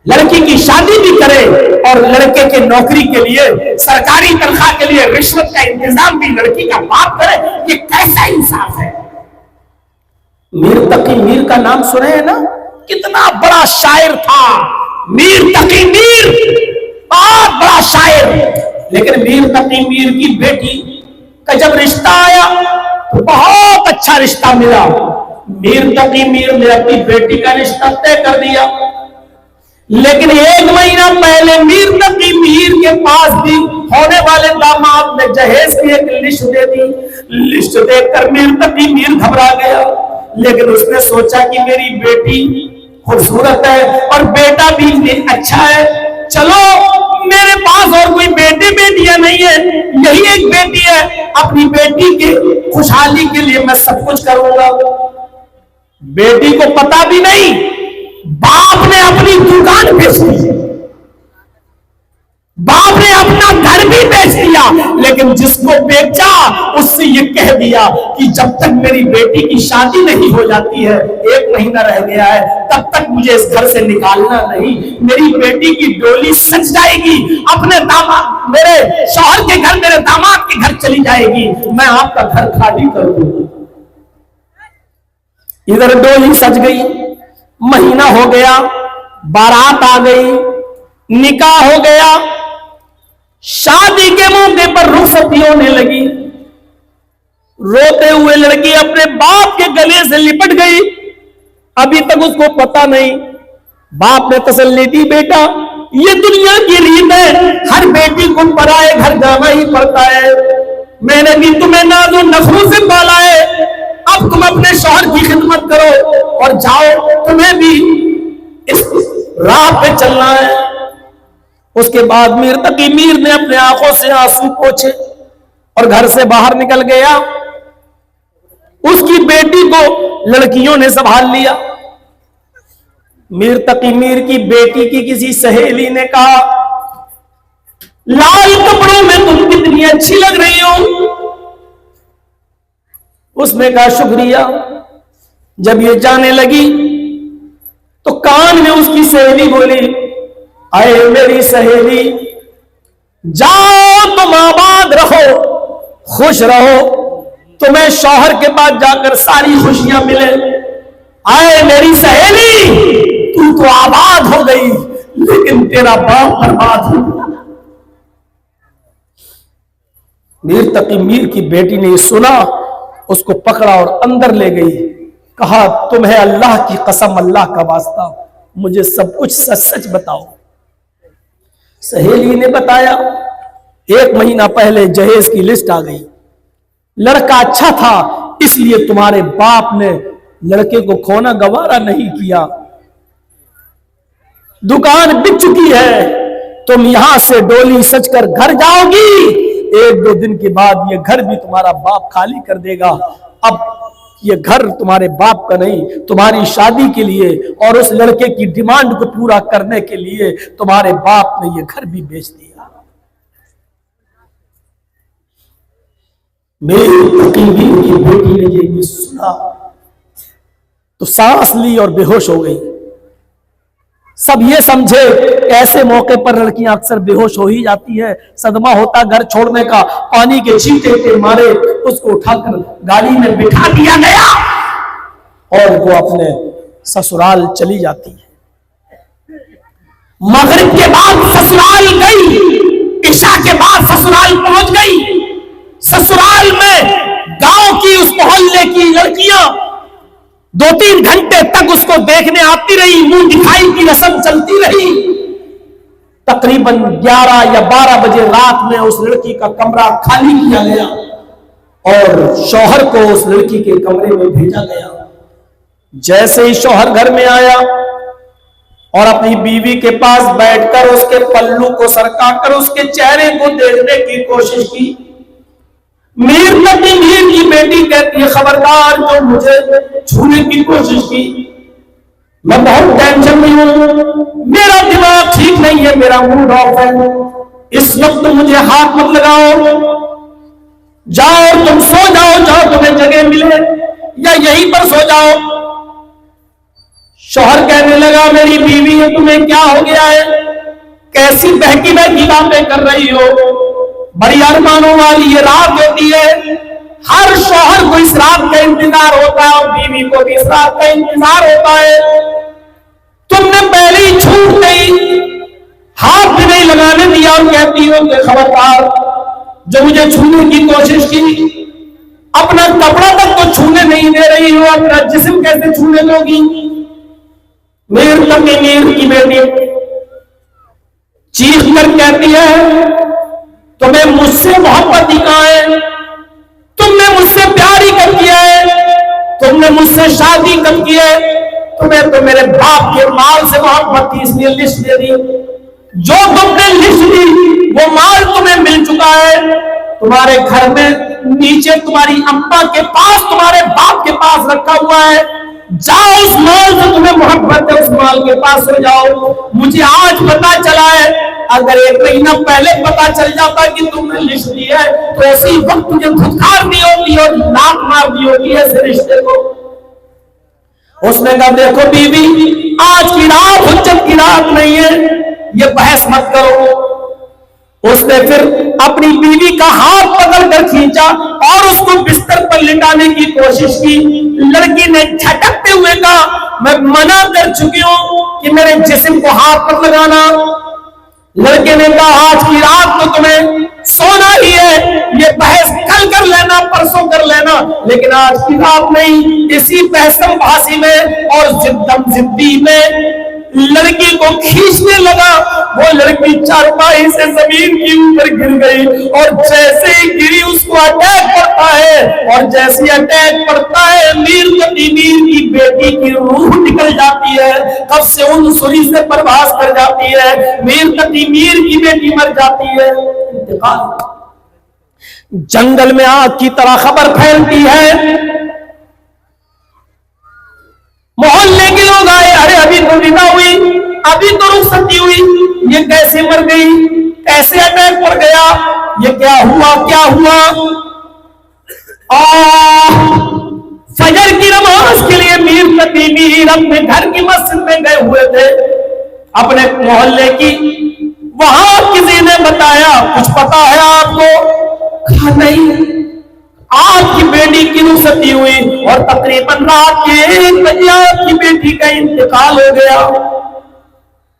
लड़की की शादी भी करे और लड़के के नौकरी के लिए, सरकारी तनख्वाह के लिए रिश्वत का इंतजाम भी लड़की का बाप करे। ये कैसा इंसाफ है? मीर तकी मीर का नाम सुने हैं ना? कितना बड़ा शायर था मीर तकी मीर, बहुत बड़ा शायर। लेकिन मीर तकी मीर की बेटी का जब रिश्ता आया तो बहुत अच्छा रिश्ता मिला। मीर तकी मीर ने अपनी बेटी का रिश्ता तय कर दिया, लेकिन 1 महीना पहले मीर तकी मीर के पास भी होने वाले दामाद ने जहेज की एक लिस्ट दे दी। लिस्ट देखकर मीर तकी मीर घबरा गया, लेकिन उसने सोचा कि मेरी बेटी खूबसूरत है और बेटा भी अच्छा है, चलो मेरे पास और कोई बेटे बेटियां नहीं है, यही एक बेटी है, अपनी बेटी की खुशहाली के लिए मैं सब कुछ करूंगा। बेटी को पता भी नहीं, बाप ने अपनी दुकान बेच दी, बाप ने अपना घर भी बेच दिया, लेकिन जिसको बेचा उससे ये कह दिया कि जब तक मेरी बेटी की शादी नहीं हो जाती है, 1 महीना रह गया है, तब तक मुझे इस घर से निकालना नहीं। मेरी बेटी की डोली सज जाएगी, अपने दामाद, मेरे शौहर के घर, मेरे दामाद के घर चली जाएगी, मैं आपका घर खाली कर दूंगा। इधर डोली सज गई, महीना हो गया, बारात आ गई, निकाह हो गया, शादी के मौके पर रुखसती होने लगी। रोते हुए लड़की अपने बाप के गले से लिपट गई। अभी तक उसको पता नहीं। बाप ने तसल्ली दी, बेटा ये दुनिया की रीत है, हर बेटी को पराए घर जाना ही पड़ता है। मैंने भी तुम्हें नाज़ो नखरों से पाला है, अब तुम अपने शौहर की खिदमत करो और जाओ, तुम्हें भी इस राह पे चलना है। उसके बाद मीर तकी मीर ने अपने आंखों से आंसू पोंछे और घर से बाहर निकल गया। उसकी बेटी को लड़कियों ने संभाल लिया। मीर तकी मीर की बेटी की किसी सहेली ने कहा, लाल कपड़ों में तुम कितनी अच्छी लग रही हो। उसने कहा शुक्रिया। जब ये जाने लगी तो कान में उसकी सहेली बोली, आए मेरी सहेली, जाओ तुम आबाद रहो, खुश रहो, तुम्हें शौहर के पास जाकर सारी खुशियां मिले। आए मेरी सहेली, तू तो आबाद हो गई लेकिन तेरा बाप बर्बाद हो गया। मीर तकी मीर की बेटी ने सुना, उसको पकड़ा और अंदर ले गई। कहा, तुम्हें अल्लाह की कसम, अल्लाह का वास्ता, मुझे सब कुछ सच सच बताओ। सहेली ने बताया, 1 महीना पहले जहेज की लिस्ट आ गई, लड़का अच्छा था इसलिए तुम्हारे बाप ने लड़के को खोना गवारा नहीं किया। दुकान बिक चुकी है, तुम यहां से डोली सजकर घर जाओगी। 1-2 दिन के बाद ये घर भी तुम्हारा बाप खाली कर देगा। अब ये घर तुम्हारे बाप का नहीं, तुम्हारी शादी के लिए और उस लड़के की डिमांड को पूरा करने के लिए तुम्हारे बाप ने ये घर भी बेच दिया। मेरी तकीमीर की बेटी ने ये सुना तो सांस ली और बेहोश हो गई। सब ये समझे, ऐसे मौके पर लड़कियां अक्सर बेहोश हो ही जाती है। सदमा होता घर छोड़ने का, पानी के छींटे के मारे उसको उठाकर गाड़ी में बिठा दिया गया और वो अपने ससुराल चली जाती है। मगरिब के बाद ससुराल गई, इशा के बाद ससुराल पहुंच गई। ससुराल में गांव की उस मोहल्ले की लड़कियां 2-3 घंटे तक उसको देखने आती रही, मुंह दिखाई की रस्म चलती रही। तकरीबन 11 या 12 बजे रात में उस लड़की का कमरा खाली किया गया और शौहर को उस लड़की के कमरे में भेजा गया। जैसे ही शौहर घर में आया और अपनी बीवी के पास बैठकर उसके पल्लू को सरकाकर उसके चेहरे को देखने की कोशिश की, मीर तकी मीर की बेटी कहती है, खबरदार जो मुझे छूने की कोशिश की, मैं बहुत टेंशन में हूं, मेरा दिमाग ठीक नहीं है, मेरा मूड ऑफ है, इस वक्त मुझे हाथ मत लगाओ, जाओ तुम सो जाओ, जाओ तुम्हें जगह मिले या यहीं पर सो जाओ। शौहर कहने लगा, मेरी बीवी है, तुम्हें क्या हो गया है, कैसी बहकी बहकी बातें कर रही हो, बड़ी अरमानों वाली ये रात होती है, हर शौहर को इस रात का इंतजार होता है और बीवी को भी इस रात का इंतजार होता है। तुमने पहले ही छूट गई, हाथ भी नहीं लगाने दिया और कहती हो कि खबरदार जो मुझे छूने की कोशिश की, अपना कपड़ा तक तो छूने नहीं दे रही हो, अपना जिस्म कैसे छूने दोगी। मीर तकी मीर की बेटी चीख कर कहती है, तुम्हें मुझसे मोहब्बत ही कहां है, तुमने मुझसे प्यार ही कब किया है, तुमने मुझसे शादी कब की है, तुम्हें तो मेरे बाप के माल से मोहब्बत थी इसलिए लिस्ट दे दी, जो तुमने लिस्ट दी वो माल तुम्हें मिल चुका है, तुम्हारे घर में नीचे तुम्हारी अम्मा के पास तुम्हारे बाप के पास रखा हुआ है, जाओ उस माल से तुम्हें मोहब्बत है, उस माल के पास हो जाओ। मुझे आज पता चला है, अगर 1 महीना पहले पता चल जाता कि तुमने लिस्ट दी है तो उसी वक्त तुझे धुतकार दी होती और लात मार दी होती है ऐसे रिश्ते को। उसने कहा, देखो बीवी, आज की रात हुज्जत की रात नहीं है, ये बहस मत करो। उसने फिर अपनी बीवी का हाथ पकड़कर खींचा और उसको बिस्तर पर लिटाने की कोशिश की। लड़की ने झटकते हुए कहा, मैं मना कर चुकी हूं, کہ میرے جسم کو ہاتھ پر لگانا. لڑکے نے کہا آج کی رات تو تمہیں سونا ہی ہے, یہ بحث کل کر لینا, پرسوں کر لینا, لیکن آج کی رات نہیں. اسی بحثم بحثی میں اور زدم زدی میں لڑکی کو کھینچنے لگا. وہ لڑکی چارپائی سے زمین کے اوپر گر گئی اور جیسے ہی گری اس کو اٹیک پڑتا ہے, اور جیسے اٹیک پڑتا ہے میر تقی میر کی بیٹی کی روح نکل جاتی ہے, قبض سے ان سری سے پرواز کر جاتی ہے, میر تقی میر کی بیٹی مر جاتی ہے. انتقال. جنگل میں آگ کی طرح خبر پھیلتی ہے, محلے کے لوگ آئے, ارے ابھی تو ودا ہوئی, ابھی تو رخصتی ہوئی, یہ کیسے مر گئی, کیسے اٹیک پڑ گیا, یہ کیا ہوا کیا ہوا. فجر کی نماز کے لیے میر تقی میر اپنے گھر کی مسجد میں گئے ہوئے تھے, اپنے محلے کی. وہاں کسی نے بتایا کچھ پتا ہے آپ کو؟ کہا نہیں. آپ کی بیٹی کی رخصتی ہوئی اور تقریباً رات کے 1 بجے آپ کی بیٹی کا انتقال ہو گیا.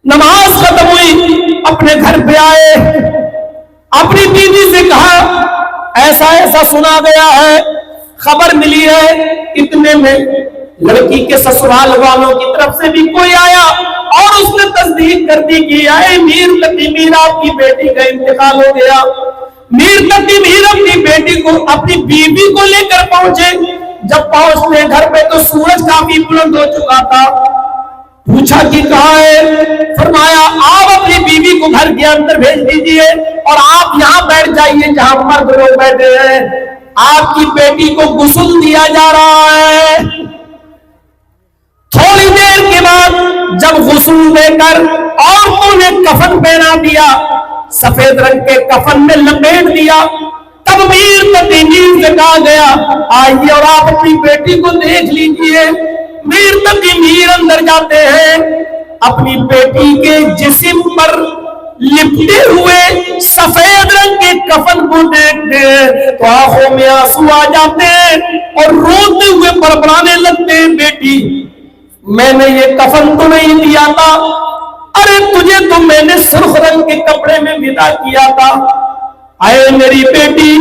نماز ختم ہوئی, اپنے گھر پہ آئے, اپنی بیوی سے کہا ایسا ایسا سنا گیا ہے, خبر ملی ہے. اتنے میں لڑکی کے سسرال والوں کی طرف سے بھی کوئی آیا اور اس نے تصدیق کر دی کہ آئے میر تقی میر آپ کی بیٹی کا انتقال ہو گیا. میر تقی میر اپنی بیٹی کو اپنی بیوی کو لے کر پہنچے. جب پہنچنے گھر پہ تو سورج کافی بلند ہو چکا تھا. پوچھا کہ کہاں ہے؟ فرمایا آپ اپنی بیوی کو گھر کے اندر بھیج دیجئے اور آپ یہاں بیٹھ جائیے جہاں مرد لوگ بیٹھے ہیں. آپ کی بیٹی کو غسل دیا جا رہا ہے. تھوڑی دیر کے بعد جب غسل دے کر عورتوں نے کفن پہنا دیا, سفید رنگ کے کفن میں لپیٹ دیا, تب میر تقی میر سے کہا گیا آئیے اور آپ اپنی بیٹی کو دیکھ لیجئے. میر تقی میر اندر جاتے ہیں, اپنی بیٹی کے جسم پر لپٹے ہوئے سفید رنگ کے کفن کو دیکھتے ہیں تو آنکھوں میں آنسو آ جاتے ہیں اور روتے ہوئے بڑبڑانے لگتے ہیں, بیٹی میں نے یہ کفن تو نہیں دیا تھا, ارے تجھے تو میں نے سرخ رنگ کے کپڑے میں ودا کیا تھا. اے میری بیٹی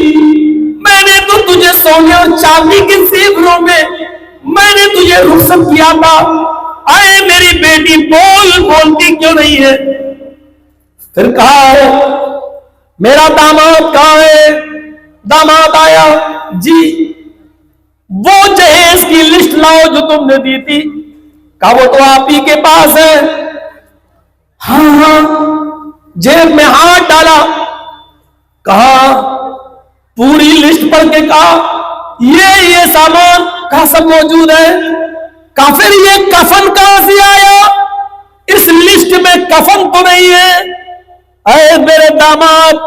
میں نے تو تجھے سونے اور چاندی کے زیوروں میں نے تجھے رخصت کیا تھا. اے میری بیٹی بولتی کیوں نہیں ہے؟ پھر کہا ہے میرا داماد کہاں ہے؟ داماد آیا, جی وہ جہیز کی لسٹ لاؤ جو تم نے دی تھی. کہا وہ تو آپ ہی کے پاس ہے. ہاں جیب میں ہاتھ ڈالا, کہا پوری لسٹ پڑھ کے کہا یہ سامان کہاں سب موجود ہے. کہا پھر یہ کفن کہاں سے آیا؟ اس لسٹ میں کفن تو نہیں ہے. اے میرے داماد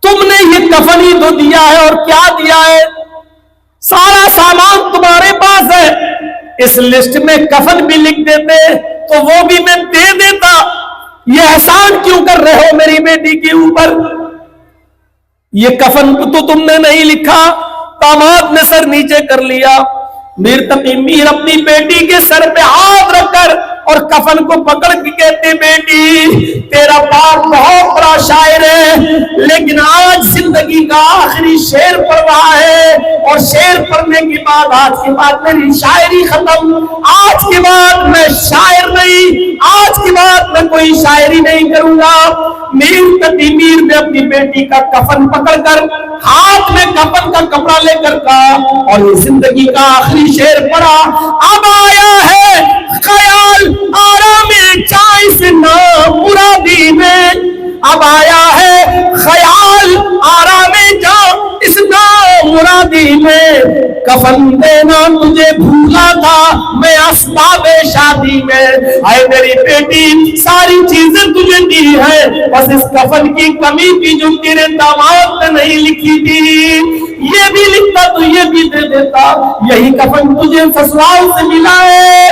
تم نے یہ کفن ہی تو دیا ہے, اور کیا دیا ہے؟ سارا سامان تمہارے پاس ہے, اس لسٹ میں کفن بھی لکھ دیتے تو وہ بھی میں دے دیتا. یہ احسان کیوں کر رہے ہو میری بیٹی کے اوپر؟ یہ کفن تو تم نے نہیں لکھا. داماد نے سر نیچے کر لیا. میر تقی میر اپنی بیٹی کے سر پہ ہاتھ رکھ کر اور کفن کو پکڑ کے کہتے بیٹی تیرا باپ بہت بڑا شاعر ہے, لیکن آج زندگی کا آخری شعر پڑھ رہا ہے, اور شعر پڑھنے کے بعد آج کے بعد میری شاعری ختم. آج کے بعد میں شاعر نہیں, آج کے بعد میں کوئی شاعری نہیں کروں گا. میر تقی میر نے اپنی بیٹی کا کفن پکڑ کر ہاتھ میں کفن کا کپڑا لے کر کہا اور یہ زندگی کا آخری شعر پڑھا. اب آیا ہے خیال آرام چائے سے نام مرادی میں, اب آیا ہے خیال آرام جا اس نام مرادی میں. کفن دینا تجھے بھولا تھا میں اسباب شادی میں. اے میری بیٹی ساری چیزیں تجھے دی ہے, بس اس کفن کی کمی تھی جو تیرے داماد نے نہیں لکھی تھی. یہ بھی لکھتا تو یہ بھی دے دیتا. یہی کفن تجھے سسرال سے ملا ہے,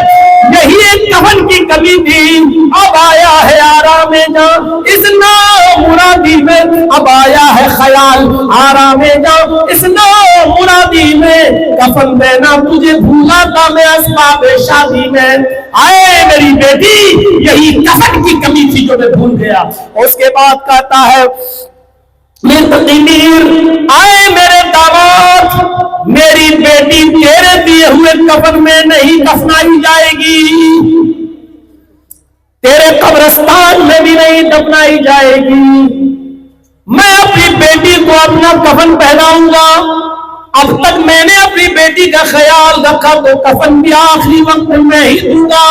یہی ایک کفن کی کمی تھی. اب آیا ہے آرام جا اس نام مرادی میں, اب آیا ہے خیال آرام جا اس نام مرادی औलादी में, कफन देना तुझे भूला था मैं असबाब शादी में। आए मेरी बेटी, यही कफन की कमी थी जो मैं भूल गया। उसके बाद कहता है मेरे तकीमीर, आए मेरे दामाद, मेरी बेटी तेरे दिए हुए कफन में नहीं दफनाई जाएगी, तेरे कब्रिस्तान में भी नहीं दफनाई जाएगी। मैं अपनी बेटी को अपना कफन पहनाऊंगा। अब तक मैंने अपनी बेटी का ख्याल रखा तो कफन भी आखिरी वक्त में मैं ही दूंगा,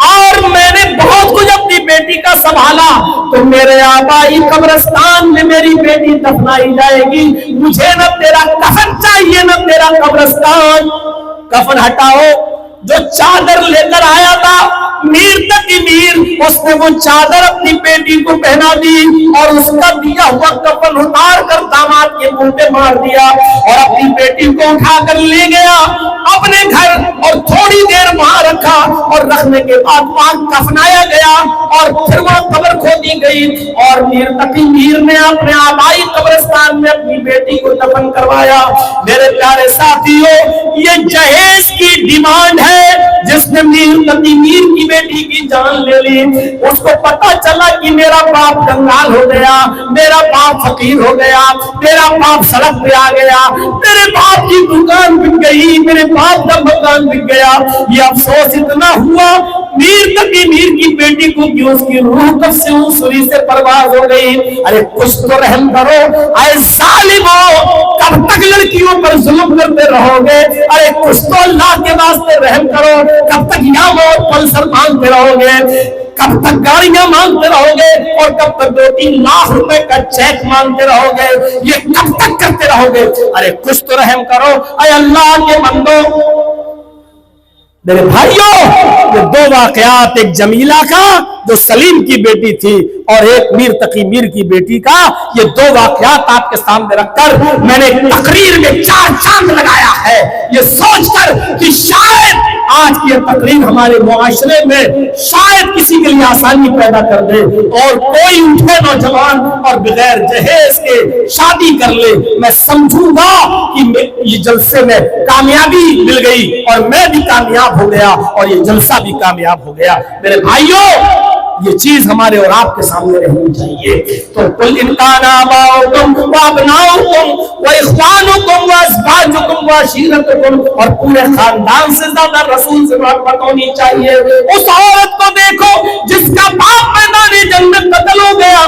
और मैंने बहुत कुछ अपनी बेटी का संभाला, तो मेरे आबाई कब्रिस्तान में मेरी बेटी दफनाई जाएगी। मुझे न तेरा कफन चाहिए न तेरा कब्रिस्तान। कफन हटाओ। जो चादर लेकर आया था मीर तकीमीर, उसने वो चादर अपनी बेटी को पहना दी और उसका दिया हुआ कफन उतार कर दामाद के मुंह पे मार दिया और अपनी बेटी को उठाकर ले गया अपने घर और थोड़ी देर वहां रखा, और रखने के बाद वहां कफनाया गया और फिर वहां कब्र खोदी गई और मीर तकीमीर ने अपने आबाई कब्रिस्तान में अपनी बेटी को दफन करवाया। मेरे प्यारे साथियों, ये जहेज की डिमांड है जिसने मीर तकीमीर की बेटी की जान ले ली। उसको पता चला कि मेरा बाप कंगाल हो गया, मेरा बाप फकीर हो गया, मेरा बाप सड़क पे आ गया, मेरे बाप की दुकान बिक गई, मेरे बाप का मकान बिक गया। ये अफसोस इतना हुआ मीर तकीमीर की बेटी को कि उसकी रूह कब से सूरी से परवाज हो गई। अरे कुछ तो रहम करो, अरे जालिमो, कब तक लड़कियों पर जुल्म करते रहोगे? अरे कुछ तो अल्लाह के वास्ते रहम करो। कब तक यामत पल्सर मांगते रहोगे? कब तक गाड़ियां मांगते रहोगे? और कब तक 2-3 लाख रुपए का चेक मांगते रहोगे? ये कब तक करते रहोगे? अरे कुछ तो रहम करो। अरे अल्लाह के बंदो, मेरे भाइयों, ये 2 वाकयात, एक जमीला का जो सलीम की बेटी थी और एक मीर तकीमीर की बेटी का, ये 2 वाकयात आपके सामने रखकर मैंने तकरीर में 4 चांद लगाया है, ये सोचकर कि शायद आज की तकरीर हमारे मुआशरे में शायद किसी के लिए आसानी पैदा कर दे और कोई उठे नौजवान और बगैर जहेज के शादी कर ले। मैं समझूंगा कि ये जलसे में कामयाबी मिल गई और मैं भी कामयाब हो गया और ये जलसा भी कामयाब हो गया। मेरे भाइयों, ये चीज हमारे और आपके सामने रहनी चाहिए। तो कुल इनकान आबाउकुम व अबनाउकुम व इख्वानुकुम व अज़वाजुकुम व अशीरतुकुम, और पूरे खानदान से ज्यादा रसूल से मोहब्बत होनी चाहिए। उस औरत को देखो जिसका बाप मैदान जंग में कत्ल हो गया,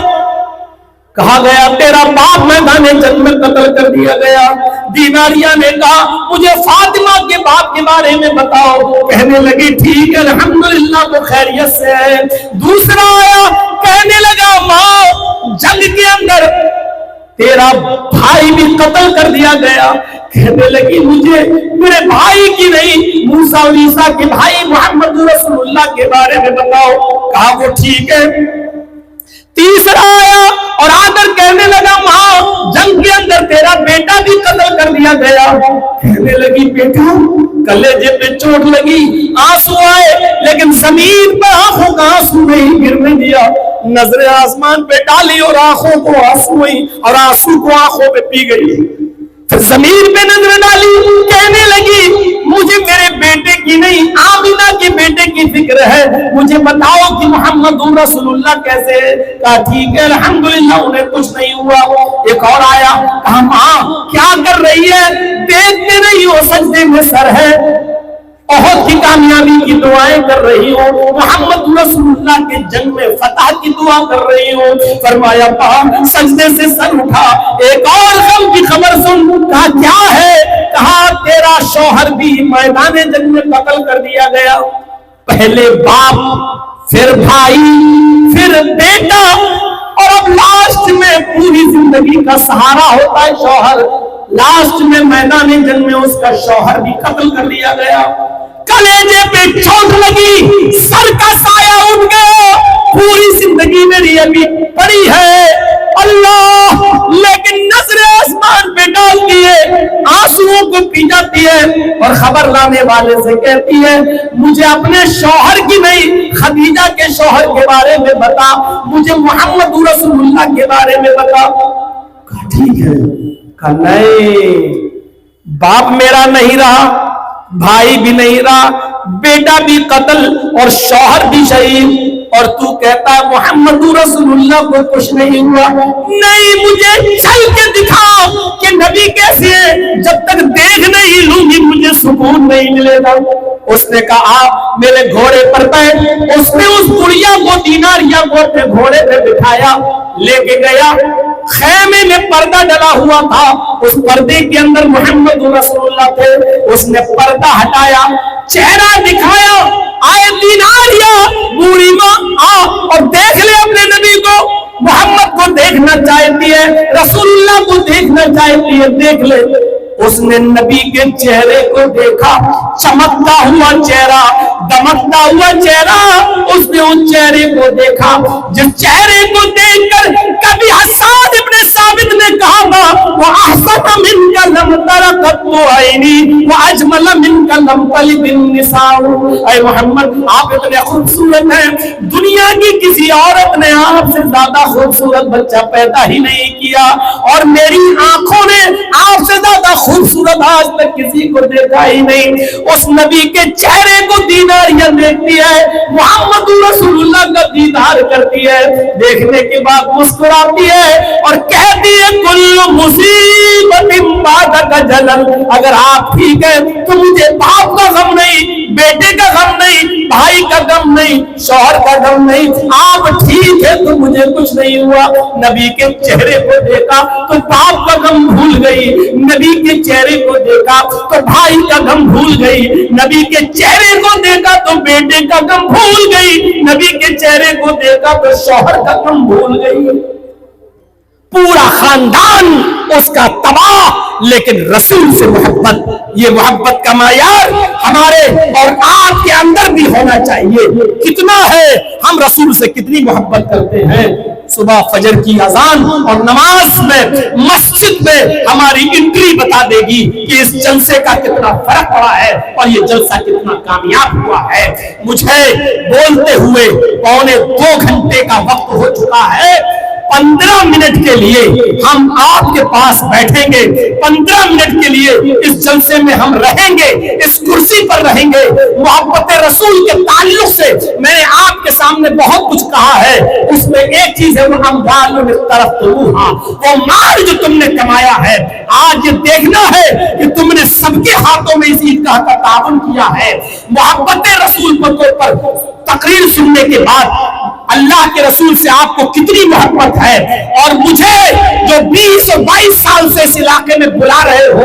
कहा गया तेरा बाप मैदान जंग में कत्ल कर दिया गया। दीनारिया ने कहा मुझे फातिमा के बाप के बारे में बताओ। कहने लगी ठीक है अल्हम्दुलिल्लाह, वो खैरियत से है। दूसरा आया, कहने लगा माँ जंग के अंदर तेरा भाई भी कत्ल कर दिया गया। कहने लगी मुझे मेरे भाई की नहीं, मूसा और ईसा के भाई मोहम्मद रसूलुल्लाह के बारे में बताओ। कहा वो ठीक है। तीसरा आया और आकर कहने लगा माँ जंग के अंदर तेरा बेटा भी कत्ल कर दिया गया। कहने लगी बेटा, कलेजे पे चोट लगी, आंसू आए, लेकिन जमीन पर आंखों का आंसू नहीं गिरने दिया। नजरें आसमान पे डाली और आंखों को आंसू हुई और आंसू को आंखों पे पी गई। फिर जमीन पे नजर डाली, कहने लगी मुझे मेरे बेटे की नहीं आमिना के बेटे की फिक्र है, मुझे बताओ कि मोहम्मद रसूलुल्लाह कैसे है। कहा ठीक है अल्हम्दुलिल्लाह, उन्हें कुछ नहीं हुआ। एक और आया, कहा माँ क्या कर रही है? देखते नहीं हो सजदे में सर है, बहुत की कामयाबी की दुआएं कर रही हो, मोहम्मद रसूलुल्लाह के जंग में फतह की दुआ कर रही हो। फरमाया पाक सजदे से सर उठा, एक और गम की खबर सुन। कहा क्या है? कहा तेरा शौहर भी मैदान जंग में कत्ल कर दिया गया। पहले बाप, फिर भाई, फिर बेटा, और अब लास्ट में पूरी जिंदगी का सहारा होता है शौहर। लास्ट में मैदान जंग में उसका शौहर भी कत्ल कर दिया गया। कलेजे पे चोट लगी, सर का साया उठ गया, पूरी जिंदगी मेरी अभी पड़ी है अल्लाह, लेकिन नजरें आसमान पे डाल दिए, आंसुओं को पी जाती है और खबर लाने वाले से कहती है मुझे अपने शौहर की नहीं खदीजा के शौहर के बारे में बता, मुझे मोहम्मद रसूलुल्लाह के बारे में बता। ठीक है। कहा नहीं, बाप मेरा नहीं रहा, भाई भी नहीं रहा, बेटा भी कत्ल और शौहर भी शहीद, और तू कहता है मोहम्मद रसूलुल्लाह को कुछ नहीं हुआ। नहीं, मुझे चल के दिखाओ कि नबी कैसे है, जब तक देख नहीं लूंगी मुझे सुकून नहीं मिलेगा। उसने कहा आप मेरे घोड़े पर बैठ। उसने उस गुड़िया को, दीनारिया को अपने घोड़े पे बिठाया, लेके गया। खैमे में पर्दा डला हुआ था, उस पर्दे के अंदर मोहम्मद रसूलुल्लाह थे। उसने पर्दा हटाया, चेहरा दिखाया, आए दीनारिया, बूढ़ी माँ आ और देख ले अपने नबी को। मोहम्मद को देखना चाहती है, रसूलुल्लाह को देखना चाहती है, देख ले। उसने नबी के चेहरे को देखा, चमकता हुआ चेहरा, दमकता हुआ चेहरा। उसने उस चेहरे को देखा जिस चेहरे को देखकर कभी हसन इब्ने साबित ने कहा था, वो अहसन मिनका लम तरा कत्तु ऐनी व अजमल मिनका लम तलिद निसाउ। ऐ मोहम्मद, आप इतने खूबसूरत हैं, दुनिया की किसी औरत ने आपसे ज्यादा खूबसूरत बच्चा पैदा ही नहीं किया, और मेरी आंखों ने आपसे ज्यादा खूबसूरत आज तक किसी को देखा ही नहीं। उस नबी के चेहरे को दीनारियां देखती है, मोहम्मद रसूलुल्लाह का दीदार करती है, देखने के बाद मुस्कुराती है और कहती है कुल्लु मुसीबतिन बादका जलन। अगर आप ठीक है तो मुझे बाप का गम नहीं, बेटे का गम नहीं, भाई का गम नहीं, शौहर का गम नहीं। आप ठीक है तो मुझे कुछ नहीं हुआ। नबी के चेहरे को देखा तो बाप का गम भूल गई, नबी के चेहरे को देखा तो भाई का गम भूल गई, नबी के चेहरे को देखा तो बेटे का गम भूल गई, नबी के चेहरे को देखा तो शौहर का गम भूल गई। पूरा खानदान उसका तबाह, लेकिन रसूल से मोहब्बत, ये मोहब्बत का मायार हमारे और आपके अंदर भी होना चाहिए। कितना है, हम रसूल से कितनी मोहब्बत करते हैं। सुबह फजर की अजान और नमाज में, मस्जिद में हमारी एंट्री बता देगी कि इस जलसे का कितना फर्क पड़ा है और ये जलसा कितना कामयाब हुआ है। मुझे बोलते हुए 2.25 घंटे का वक्त हो चुका है। 15 मिनट के लिए हम आपके पास बैठेंगे, 15 मिनट के लिए इस जलसे में हम रहेंगे, इस कुर्सी पर रहेंगे। मोहब्बत रसूल के ताल्लुक से मैंने आपके सामने बहुत कुछ कहा है, उसमें एक चीज है, वो माल जो तुमने कमाया है, आज ये देखना है कि तुमने सबके हाथों में इसी ईदगाह का ताउन किया है। मोहब्बत रसूल पर तकरीर सुनने के बाद अल्लाह के रसूल से आपको कितनी मोहब्बत है, और मुझे जो 20 और 22 साल से इस इलाके में बुला रहे हो,